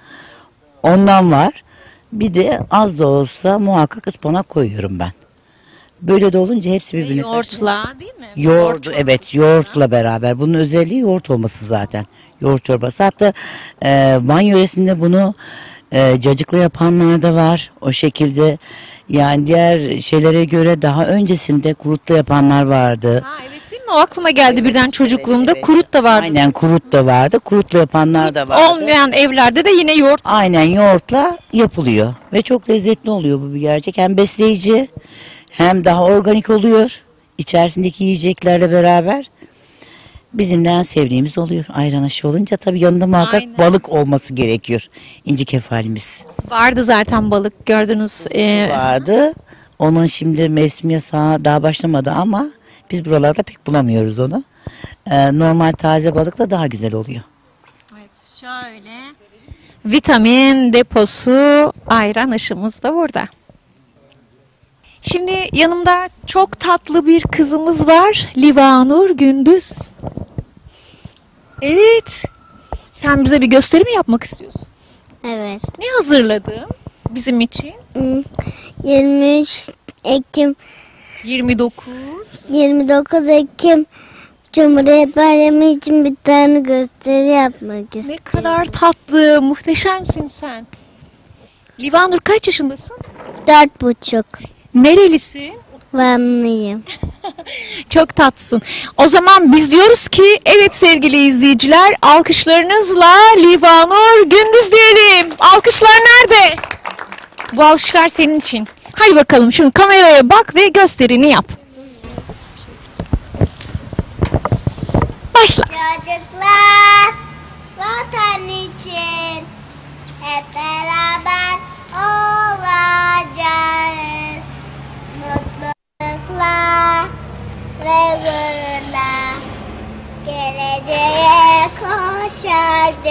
Ondan var. Bir de az da olsa muhakkak ıspanak koyuyorum ben. Böyle de olunca hepsi birbirine Yoğurtla değil mi? Yoğurt, evet, yoğurtla beraber. Bunun özelliği yoğurt olması zaten. Yoğurt çorbası. Hatta Van yöresinde bunu cacıkla yapanlar da var. O şekilde, yani diğer şeylere göre daha öncesinde kurutla yapanlar vardı. Ha, evet değil mi? O aklıma geldi birden çocukluğumda. Evet. Kurut da vardı. Aynen, kurut da vardı. Kurutla yapanlar da vardı. Olmayan evlerde de yine yoğurt. Aynen, yoğurtla yapılıyor. Ve çok lezzetli oluyor bu bir gerçek. Hem besleyici hem daha organik oluyor. İçerisindeki yiyeceklerle beraber. Bizim de en sevdiğimiz oluyor. Ayran aşı olunca tabii yanında muhakkak Aynen. balık olması gerekiyor. İnci kefalimiz Vardı zaten balık gördünüz. vardı. Onun şimdi mevsim yasağı daha başlamadı ama biz buralarda pek bulamıyoruz onu. Normal taze balık da daha güzel oluyor. Evet, şöyle. Vitamin deposu ayran aşımız da burada. Şimdi yanımda çok tatlı bir kızımız var. Livanur Gündüz. Evet. Sen bize bir gösteri mi yapmak istiyorsun? Evet. Ne hazırladın bizim için? 23 Ekim 29. 29 Ekim Cumhuriyet Bayramı için bir tane gösteri yapmak istiyorum. Ne kadar tatlı, muhteşemsin sen. Livanur kaç yaşındasın? 4,5. Nerelisin? Vanlıyım. Çok tatlısın. O zaman biz diyoruz ki evet sevgili izleyiciler, alkışlarınızla Livanur Gündüz diyelim. Alkışlar nerede? Bu alkışlar senin için. Hadi bakalım şimdi kameraya bak ve gösterini yap. Başla. Çocuklar vatan için hep beraber olacağız. Mutlulukla ve gururla geleceğe koşacağız.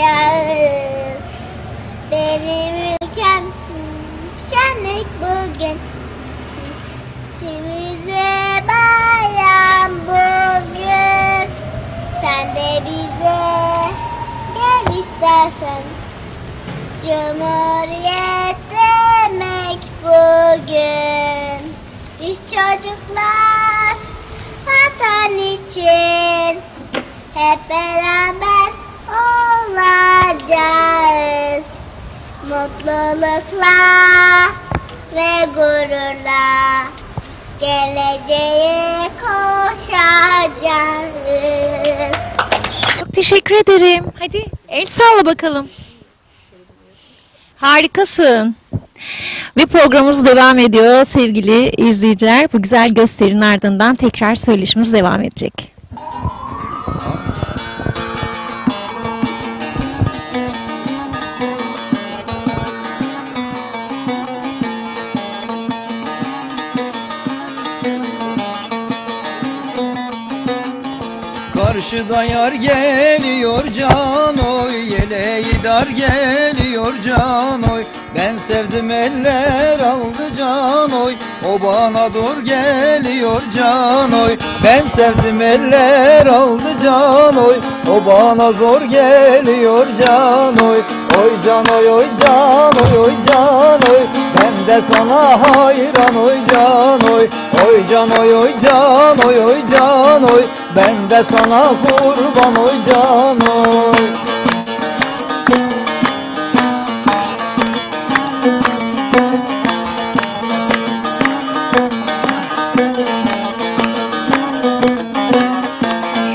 Benim ülkem şenlik bugün. Bize bayram bugün. Sen de bize gel istersen. Cumhuriyet demek bugün. Biz çocuklar vatan için hep beraber olacağız. Mutlulukla ve gururla geleceğe koşacağız. Çok teşekkür ederim. Hadi el salla bakalım. Harikasın. Ve programımız devam ediyor sevgili izleyiciler. Bu güzel gösterinin ardından tekrar söyleşimiz devam edecek. Karşıda yar geliyor can oy, yeleği dar geliyor can oy. Ben sevdim eller aldı can oy, o bana dur geliyor can oy. Ben sevdim eller aldı can oy, o bana zor geliyor can oy. Oy can oy, oy can oy, oy can oy. Ben de sana hayran oy can oy. Oy can oy, oy can oy, oy can oy. Ben de sana kurban oy can oy.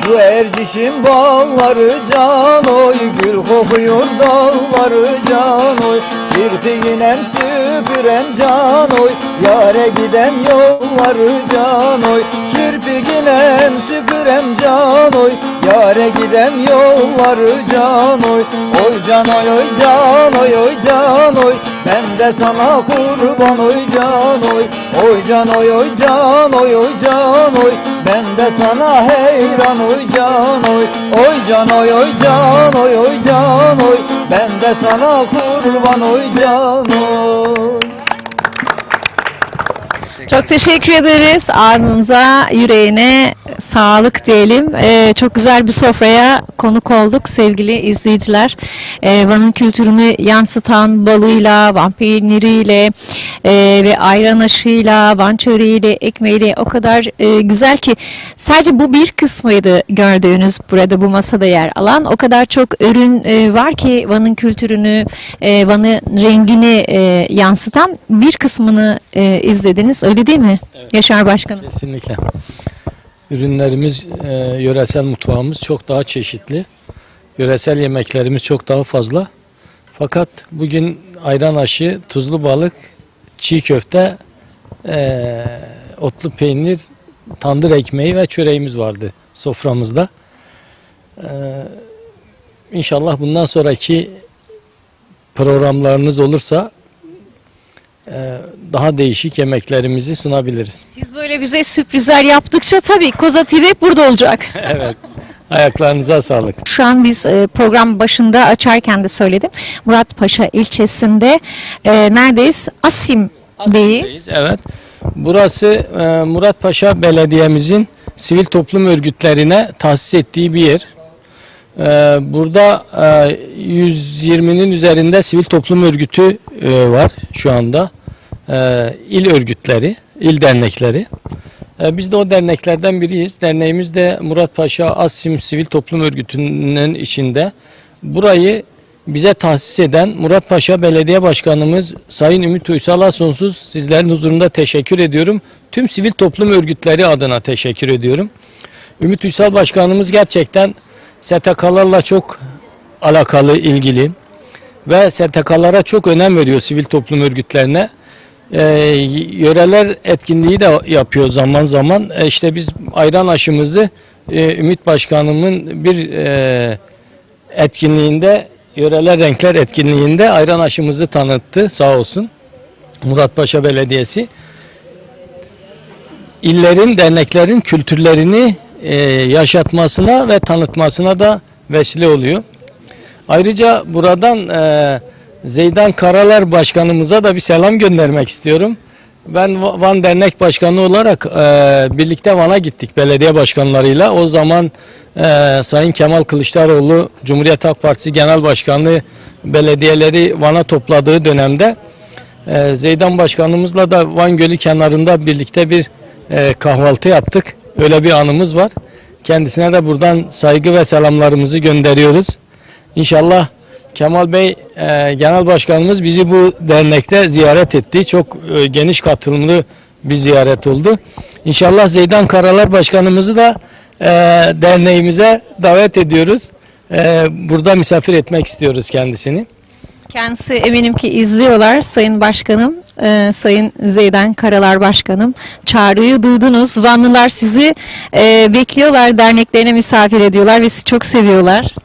Şu Erciş'in bağları can oy, gül kokuyor dağları can oy. Kirpiğine süpürem can oy, yâre giden yolları can oy. Kirpiğine süpürem can oy, yâre giden yolları can oy. Oy can oy, oy can oy, oy can oy. Ben de sana kurban oy can oy. Oy can oy, oy can oy, oy can oy. Ben de sana heyran oy can oy. Oy can oy, oy can oy, oy can oy. Ben de sana kurban oy can oy. Çok teşekkür ederiz. Ağzınıza, yüreğine sağlık diyelim. Çok güzel bir sofraya konuk olduk sevgili izleyiciler. Van'ın kültürünü yansıtan balıyla, Van peyniriyle ve ayran aşıyla, Van çöreğiyle, ekmeğiyle o kadar güzel ki sadece bu bir kısmıydı gördüğünüz burada bu masada yer alan. O kadar çok ürün var ki Van'ın kültürünü, Van'ın rengini yansıtan bir kısmını izlediniz. Öyle değil mi? Evet. Yaşar Başkanım. Kesinlikle. Ürünlerimiz, yöresel mutfağımız çok daha çeşitli. Yöresel yemeklerimiz çok daha fazla. Fakat bugün ayran aşı, tuzlu balık, çiğ köfte, otlu peynir, tandır ekmeği ve çöreğimiz vardı soframızda. İnşallah bundan sonraki programlarınız olursa daha değişik yemeklerimizi sunabiliriz. Siz böyle bize sürprizler yaptıkça tabii Koza TV hep burada olacak. Evet. Ayaklarınıza sağlık. Şu an biz program başında açarken de söyledim. Muratpaşa ilçesinde neredeyiz? Asim'deyiz. Evet. Burası Muratpaşa Belediye'mizin sivil toplum örgütlerine tahsis ettiği bir yer. Burada 120'nin üzerinde sivil toplum örgütü var şu anda. İl örgütleri, il dernekleri. Biz de o derneklerden biriyiz. Derneğimiz de Muratpaşa Asim Sivil Toplum Örgütü'nün içinde. Burayı bize tahsis eden Muratpaşa Belediye Başkanımız Sayın Ümit Uysal'a sonsuz sizlerin huzurunda teşekkür ediyorum. Tüm sivil toplum örgütleri adına teşekkür ediyorum. Ümit Uysal Başkanımız gerçekten STK'larla çok alakalı, ilgili ve STK'lara çok önem veriyor, sivil toplum örgütlerine. Yöreler etkinliği de yapıyor zaman zaman. İşte biz ayran aşımızı Ümit Başkanımın bir etkinliğinde, Yöreler Renkler etkinliğinde ayran aşımızı tanıttı sağ olsun Muratpaşa Belediyesi. İllerin, derneklerin kültürlerini yaşatmasına ve tanıtmasına da vesile oluyor. Ayrıca buradan Zeydan Karalar Başkanımıza da bir selam göndermek istiyorum. Ben Van Dernek Başkanı olarak birlikte Van'a gittik belediye başkanlarıyla. O zaman Sayın Kemal Kılıçdaroğlu Cumhuriyet Halk Partisi Genel Başkanı belediyeleri Van'a topladığı dönemde Zeydan Başkanımızla da Van Gölü kenarında birlikte bir kahvaltı yaptık. Öyle bir anımız var. Kendisine de buradan saygı ve selamlarımızı gönderiyoruz. İnşallah Kemal Bey Genel Başkanımız bizi bu dernekte ziyaret etti. Çok geniş katılımlı bir ziyaret oldu. İnşallah Zeydan Karalar Başkanımızı da derneğimize davet ediyoruz. Burada misafir etmek istiyoruz kendisini. Kendisi eminim ki izliyorlar Sayın Başkanım, Sayın Zeydan Karalar Başkanım. Çağrıyı duydunuz. Vanlılar sizi bekliyorlar, derneklerine misafir ediyorlar ve sizi çok seviyorlar.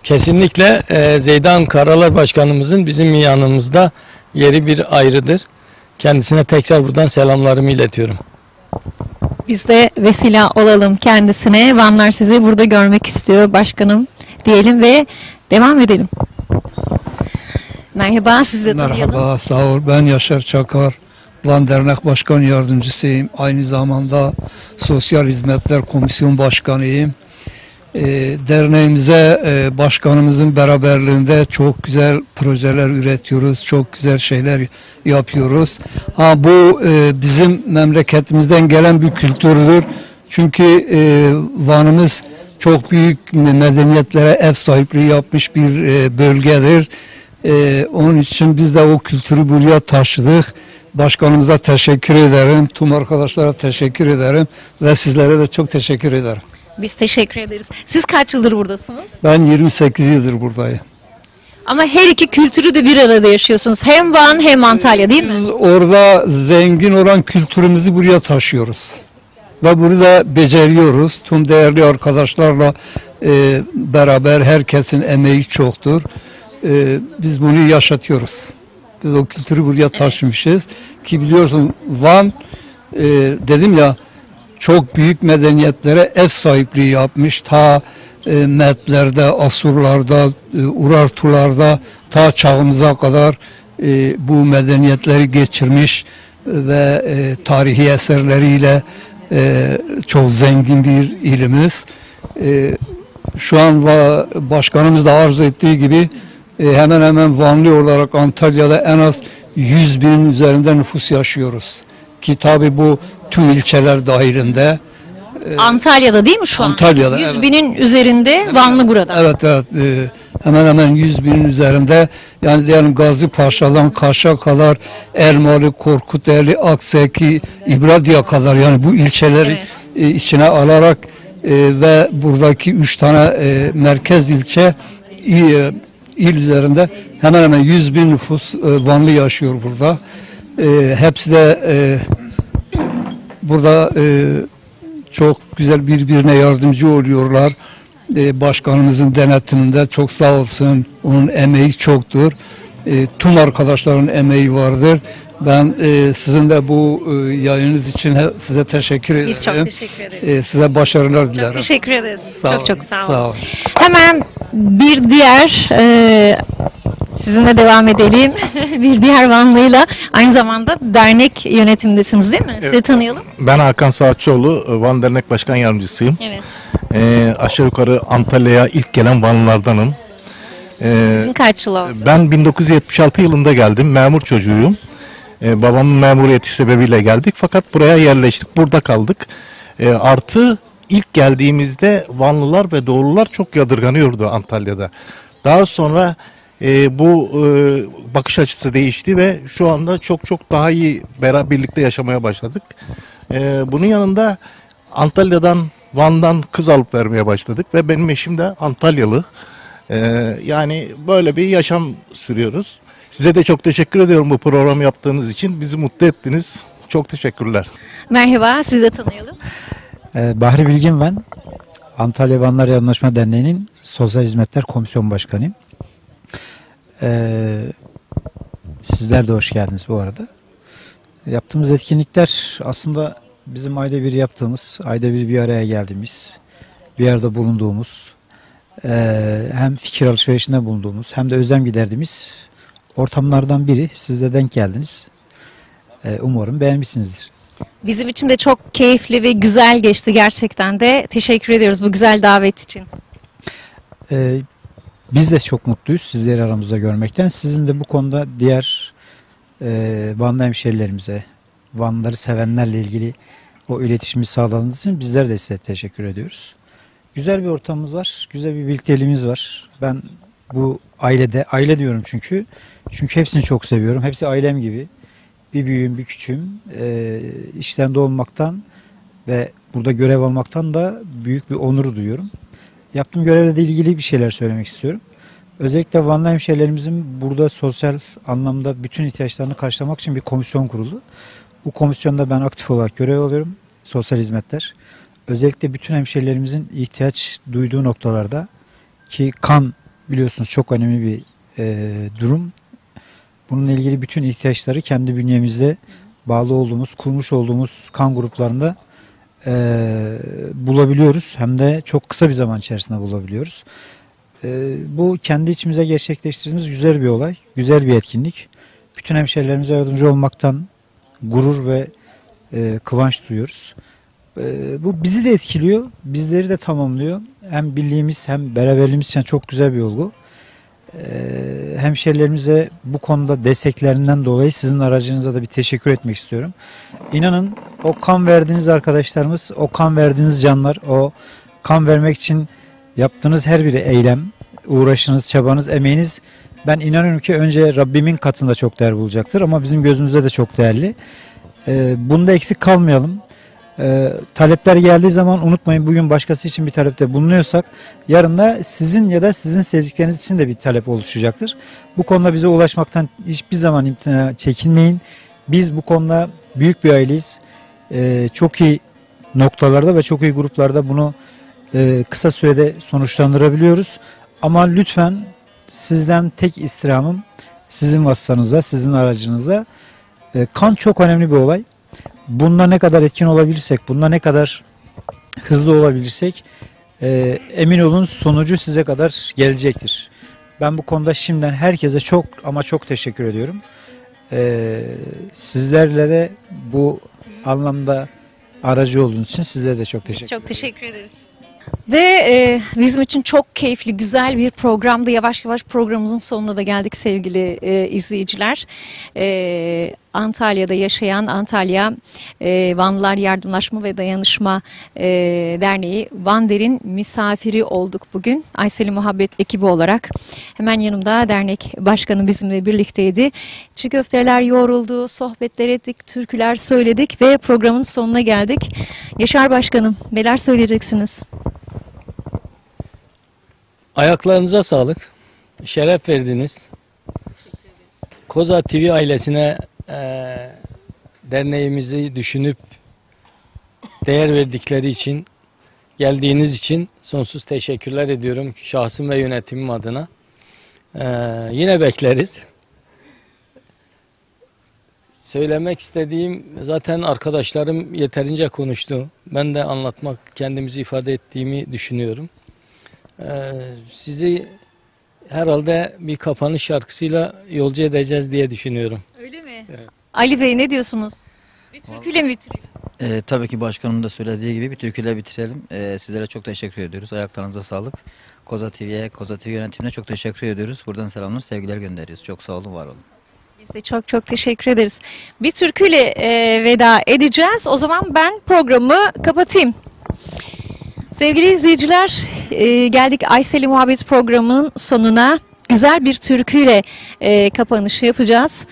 Kesinlikle Zeydan Karalar Başkanımızın bizim yanımızda yeri bir ayrıdır. Kendisine tekrar buradan selamlarımı iletiyorum. Biz de vesile olalım kendisine. Vanlar sizi burada görmek istiyor başkanım diyelim ve devam edelim. Merhaba, sizi de tanıyalım. Merhaba, sağ ol. Ben Yaşar Çakar. Van Dernek Başkan Yardımcısıyım. Aynı zamanda Sosyal Hizmetler Komisyon Başkanıyım. Derneğimize başkanımızın beraberliğinde çok güzel projeler üretiyoruz. Çok güzel şeyler yapıyoruz. Bu bizim memleketimizden gelen bir kültürdür. Çünkü Van'ımız çok büyük medeniyetlere ev sahipliği yapmış bir bölgedir. Onun için biz de o kültürü buraya taşıdık. Başkanımıza teşekkür ederim. Tüm arkadaşlara teşekkür ederim. Ve sizlere de çok teşekkür ederim. Biz teşekkür ederiz. Siz kaç yıldır buradasınız? Ben 28 yıldır buradayım. Ama her iki kültürü de bir arada yaşıyorsunuz. Hem Van hem Antalya değil mi? Biz orada zengin olan kültürümüzü buraya taşıyoruz. Ve burada beceriyoruz. Tüm değerli arkadaşlarla beraber herkesin emeği çoktur. Biz bunu yaşatıyoruz. Biz o kültürü buraya taşımışız. Ki biliyorsun Van dedim ya çok büyük medeniyetlere ev sahipliği yapmış. Ta Medlerde, Asurlarda, Urartularda ta çağımıza kadar bu medeniyetleri geçirmiş ve tarihi eserleriyle çok zengin bir ilimiz. Şu an başkanımız da arz ettiği gibi hemen hemen Vanlı olarak Antalya'da en az 100 binin üzerinde nüfus yaşıyoruz. Ki tabi bu tüm ilçeler dahilinde. Antalya'da değil mi şu an? Antalya'da. 100 evet. binin üzerinde Vanlı burada. Evet. Hemen hemen 100 binin üzerinde. Yani Gazi Paşa'dan Kaş'a kadar Elmalı, Korkuteli, Akseki, İbradi'ye kadar yani bu ilçeleri içine alarak ve buradaki 3 tane merkez ilçe il üzerinde hemen hemen 100 bin nüfus Vanlı yaşıyor burada. Hepsi de burada çok güzel birbirine yardımcı oluyorlar. Başkanımızın denetiminde çok sağ olsun, onun emeği çoktur. Tüm arkadaşların emeği vardır. Ben sizin de bu yayınınız için size teşekkür ederim. Biz çok teşekkür ederiz. Size başarılar dilerim. Çok teşekkür ederiz. Çok sağ olun. Sağ olun. Hemen bir diğer sizinle devam edelim. Bir diğer Vanlıyla aynı zamanda dernek yönetimindesiniz değil mi? Sizi tanıyalım. Ben Hakan Saatçıoğlu, Van Dernek Başkan Yardımcısıyım. Evet. Aşağı yukarı Antalya'ya ilk gelen Vanlılardanım. Sizin kaç yıl oldu? Ben 1976 yılında geldim, memur çocuğuyum. Babamın memuriyeti sebebiyle geldik fakat buraya yerleştik. Burada kaldık. Artı ilk geldiğimizde Vanlılar ve Doğulular çok yadırganıyordu Antalya'da. Daha sonra bu bakış açısı değişti ve şu anda çok daha iyi birlikte yaşamaya başladık. Bunun yanında Antalya'dan, Van'dan kız alıp vermeye başladık ve benim eşim de Antalyalı. Yani böyle bir yaşam sürüyoruz. Size de çok teşekkür ediyorum bu programı yaptığınız için. Bizi mutlu ettiniz. Çok teşekkürler. Merhaba, sizi de tanıyalım. Bahri Bilgin ben. Antalya Vanlar Yardımlaşma Derneği'nin Sosyal Hizmetler Komisyon Başkanıyım. Sizler de hoş geldiniz bu arada. Yaptığımız etkinlikler aslında bizim ayda bir yaptığımız, ayda bir araya geldiğimiz, bir arada bulunduğumuz, hem fikir alışverişinde bulunduğumuz hem de özlem giderdiğimiz ortamlardan biri. Siz de denk geldiniz. Umarım beğenmişsinizdir. Bizim için de çok keyifli ve güzel geçti gerçekten de. Teşekkür ediyoruz bu güzel davet için. Biz de çok mutluyuz sizleri aramızda görmekten. Sizin de bu konuda diğer Vanlı hemşehrilerimize, Vanlıları sevenlerle ilgili o iletişimi sağladığınız için bizler de size teşekkür ediyoruz. Güzel bir ortamımız var, güzel bir birlikteliğimiz var. Ben bu aile diyorum çünkü hepsini çok seviyorum. Hepsi ailem gibi. Bir büyüğüm, bir küçüğüm. İşlerinde olmaktan ve burada görev almaktan da büyük bir onur duyuyorum. Yaptığım görevle de ilgili bir şeyler söylemek istiyorum. Özellikle Vanlı hemşehrilerimizin burada sosyal anlamda bütün ihtiyaçlarını karşılamak için bir komisyon kuruldu. Bu komisyonda ben aktif olarak görev alıyorum. Sosyal hizmetler. Özellikle bütün hemşehrilerimizin ihtiyaç duyduğu noktalarda ki kan biliyorsunuz çok önemli bir durum. Bununla ilgili bütün ihtiyaçları kendi bünyemizde bağlı olduğumuz, kurmuş olduğumuz kan gruplarında bulabiliyoruz. Hem de çok kısa bir zaman içerisinde bulabiliyoruz. Bu kendi içimize gerçekleştirdiğimiz güzel bir olay, güzel bir etkinlik. Bütün hemşehrilerimize yardımcı olmaktan gurur ve kıvanç duyuyoruz. Bu bizi de etkiliyor, bizleri de tamamlıyor. Hem birliğimiz hem beraberliğimiz için çok güzel bir olgu. Hemşehrilerimize bu konuda desteklerinden dolayı sizin aracınıza da bir teşekkür etmek istiyorum. İnanın o kan verdiğiniz arkadaşlarımız, o kan verdiğiniz canlar, o kan vermek için yaptığınız her bir eylem, uğraşınız, çabanız, emeğiniz ben inanıyorum ki önce Rabbimin katında çok değer bulacaktır ama bizim gözümüzde de çok değerli. Bunda eksik kalmayalım. Talepler geldiği zaman unutmayın bugün başkası için bir talepte bulunuyorsak yarın da sizin ya da sizin sevdikleriniz için de bir talep oluşacaktır. Bu konuda bize ulaşmaktan hiçbir zaman imtina çekinmeyin. Biz bu konuda büyük bir aileyiz. Çok iyi noktalarda ve çok iyi gruplarda bunu kısa sürede sonuçlandırabiliyoruz. Ama lütfen sizden tek istirhamım sizin vasıtanıza, sizin aracınıza kan çok önemli bir olay. Bunda ne kadar etkin olabilirsek, bunda ne kadar hızlı olabilirsek emin olun sonucu size kadar gelecektir. Ben bu konuda şimdiden herkese çok ama çok teşekkür ediyorum. Sizlerle de bu anlamda aracı olduğunuz için sizlere de çok teşekkür ederim. Çok teşekkür ederiz. Ve bizim için çok keyifli, güzel bir programdı. Yavaş yavaş programımızın sonuna da geldik sevgili izleyiciler. Antalya'da yaşayan Antalya Vanlılar Yardımlaşma ve Dayanışma Derneği Vander'in misafiri olduk bugün. Aysel-i Muhabbet ekibi olarak. Hemen yanımda dernek başkanı bizimle birlikteydi. Çiğ köfteler yoğruldu, sohbetler ettik, türküler söyledik ve programın sonuna geldik. Yaşar Başkanım, neler söyleyeceksiniz? Ayaklarınıza sağlık. Şeref verdiniz. Koza TV ailesine derneğimizi düşünüp değer verdikleri için, geldiğiniz için sonsuz teşekkürler ediyorum şahsım ve yönetimim adına. Yine bekleriz. Söylemek istediğim zaten arkadaşlarım yeterince konuştu. Ben de anlatmak, kendimizi ifade ettiğimi düşünüyorum. Sizi herhalde bir kapanış şarkısıyla yolcu edeceğiz diye düşünüyorum. Öyle mi? Evet. Ali Bey ne diyorsunuz? Bir türküyle mi bitirelim? Tabii ki başkanım da söylediği gibi bir türküyle bitirelim. Sizlere çok teşekkür ediyoruz. Ayaklarınıza sağlık. Koza TV'ye, Koza TV yönetimine çok teşekkür ediyoruz. Buradan selamlar, sevgiler gönderiyoruz. Çok sağ olun, var olun. Biz de çok çok teşekkür ederiz. Bir türküyle veda edeceğiz. O zaman ben programı kapatayım. Sevgili izleyiciler, geldik Aysel'i Muhabbet programının sonuna. Güzel bir türküyle kapanışı yapacağız.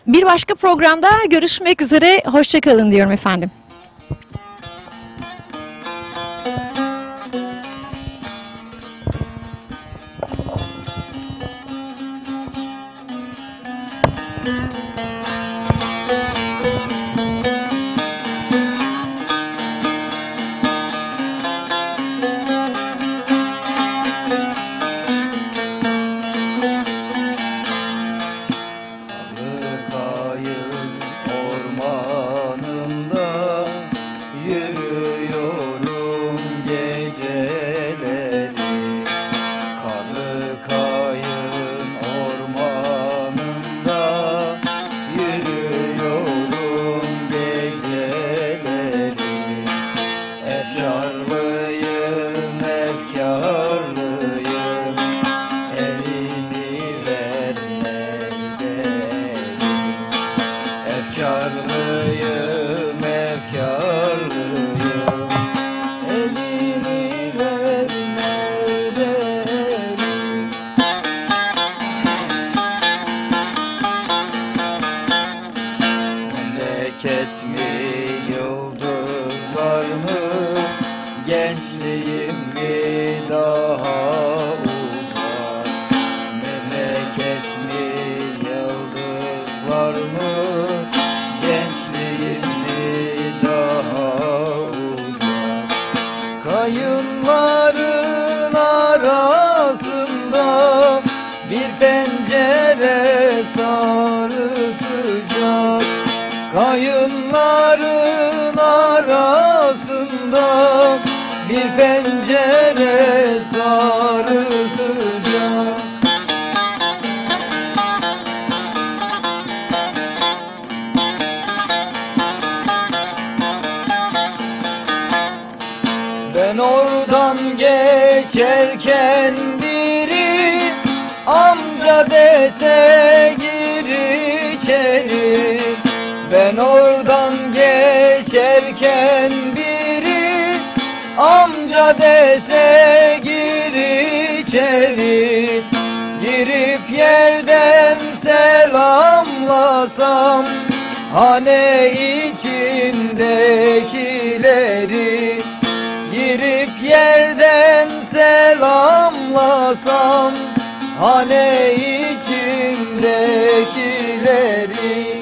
Bir başka programda görüşmek üzere. Hoşça kalın diyorum efendim. Gençliğim mi daha uzak? Memleket mi, yıldızlar mı? Gençliğim mi daha uzak? Kayınların arasında bir pencere sarı sıcak. Kayınların arasında bir pencere sarı sıcak. Ben oradan geçerken biri amca dese gir içeri. Ben oradan geçerken biri amca dese gir içeri. Girip yerden selamlasam hane içindekileri. Girip yerden selamlasam hane içindekileri.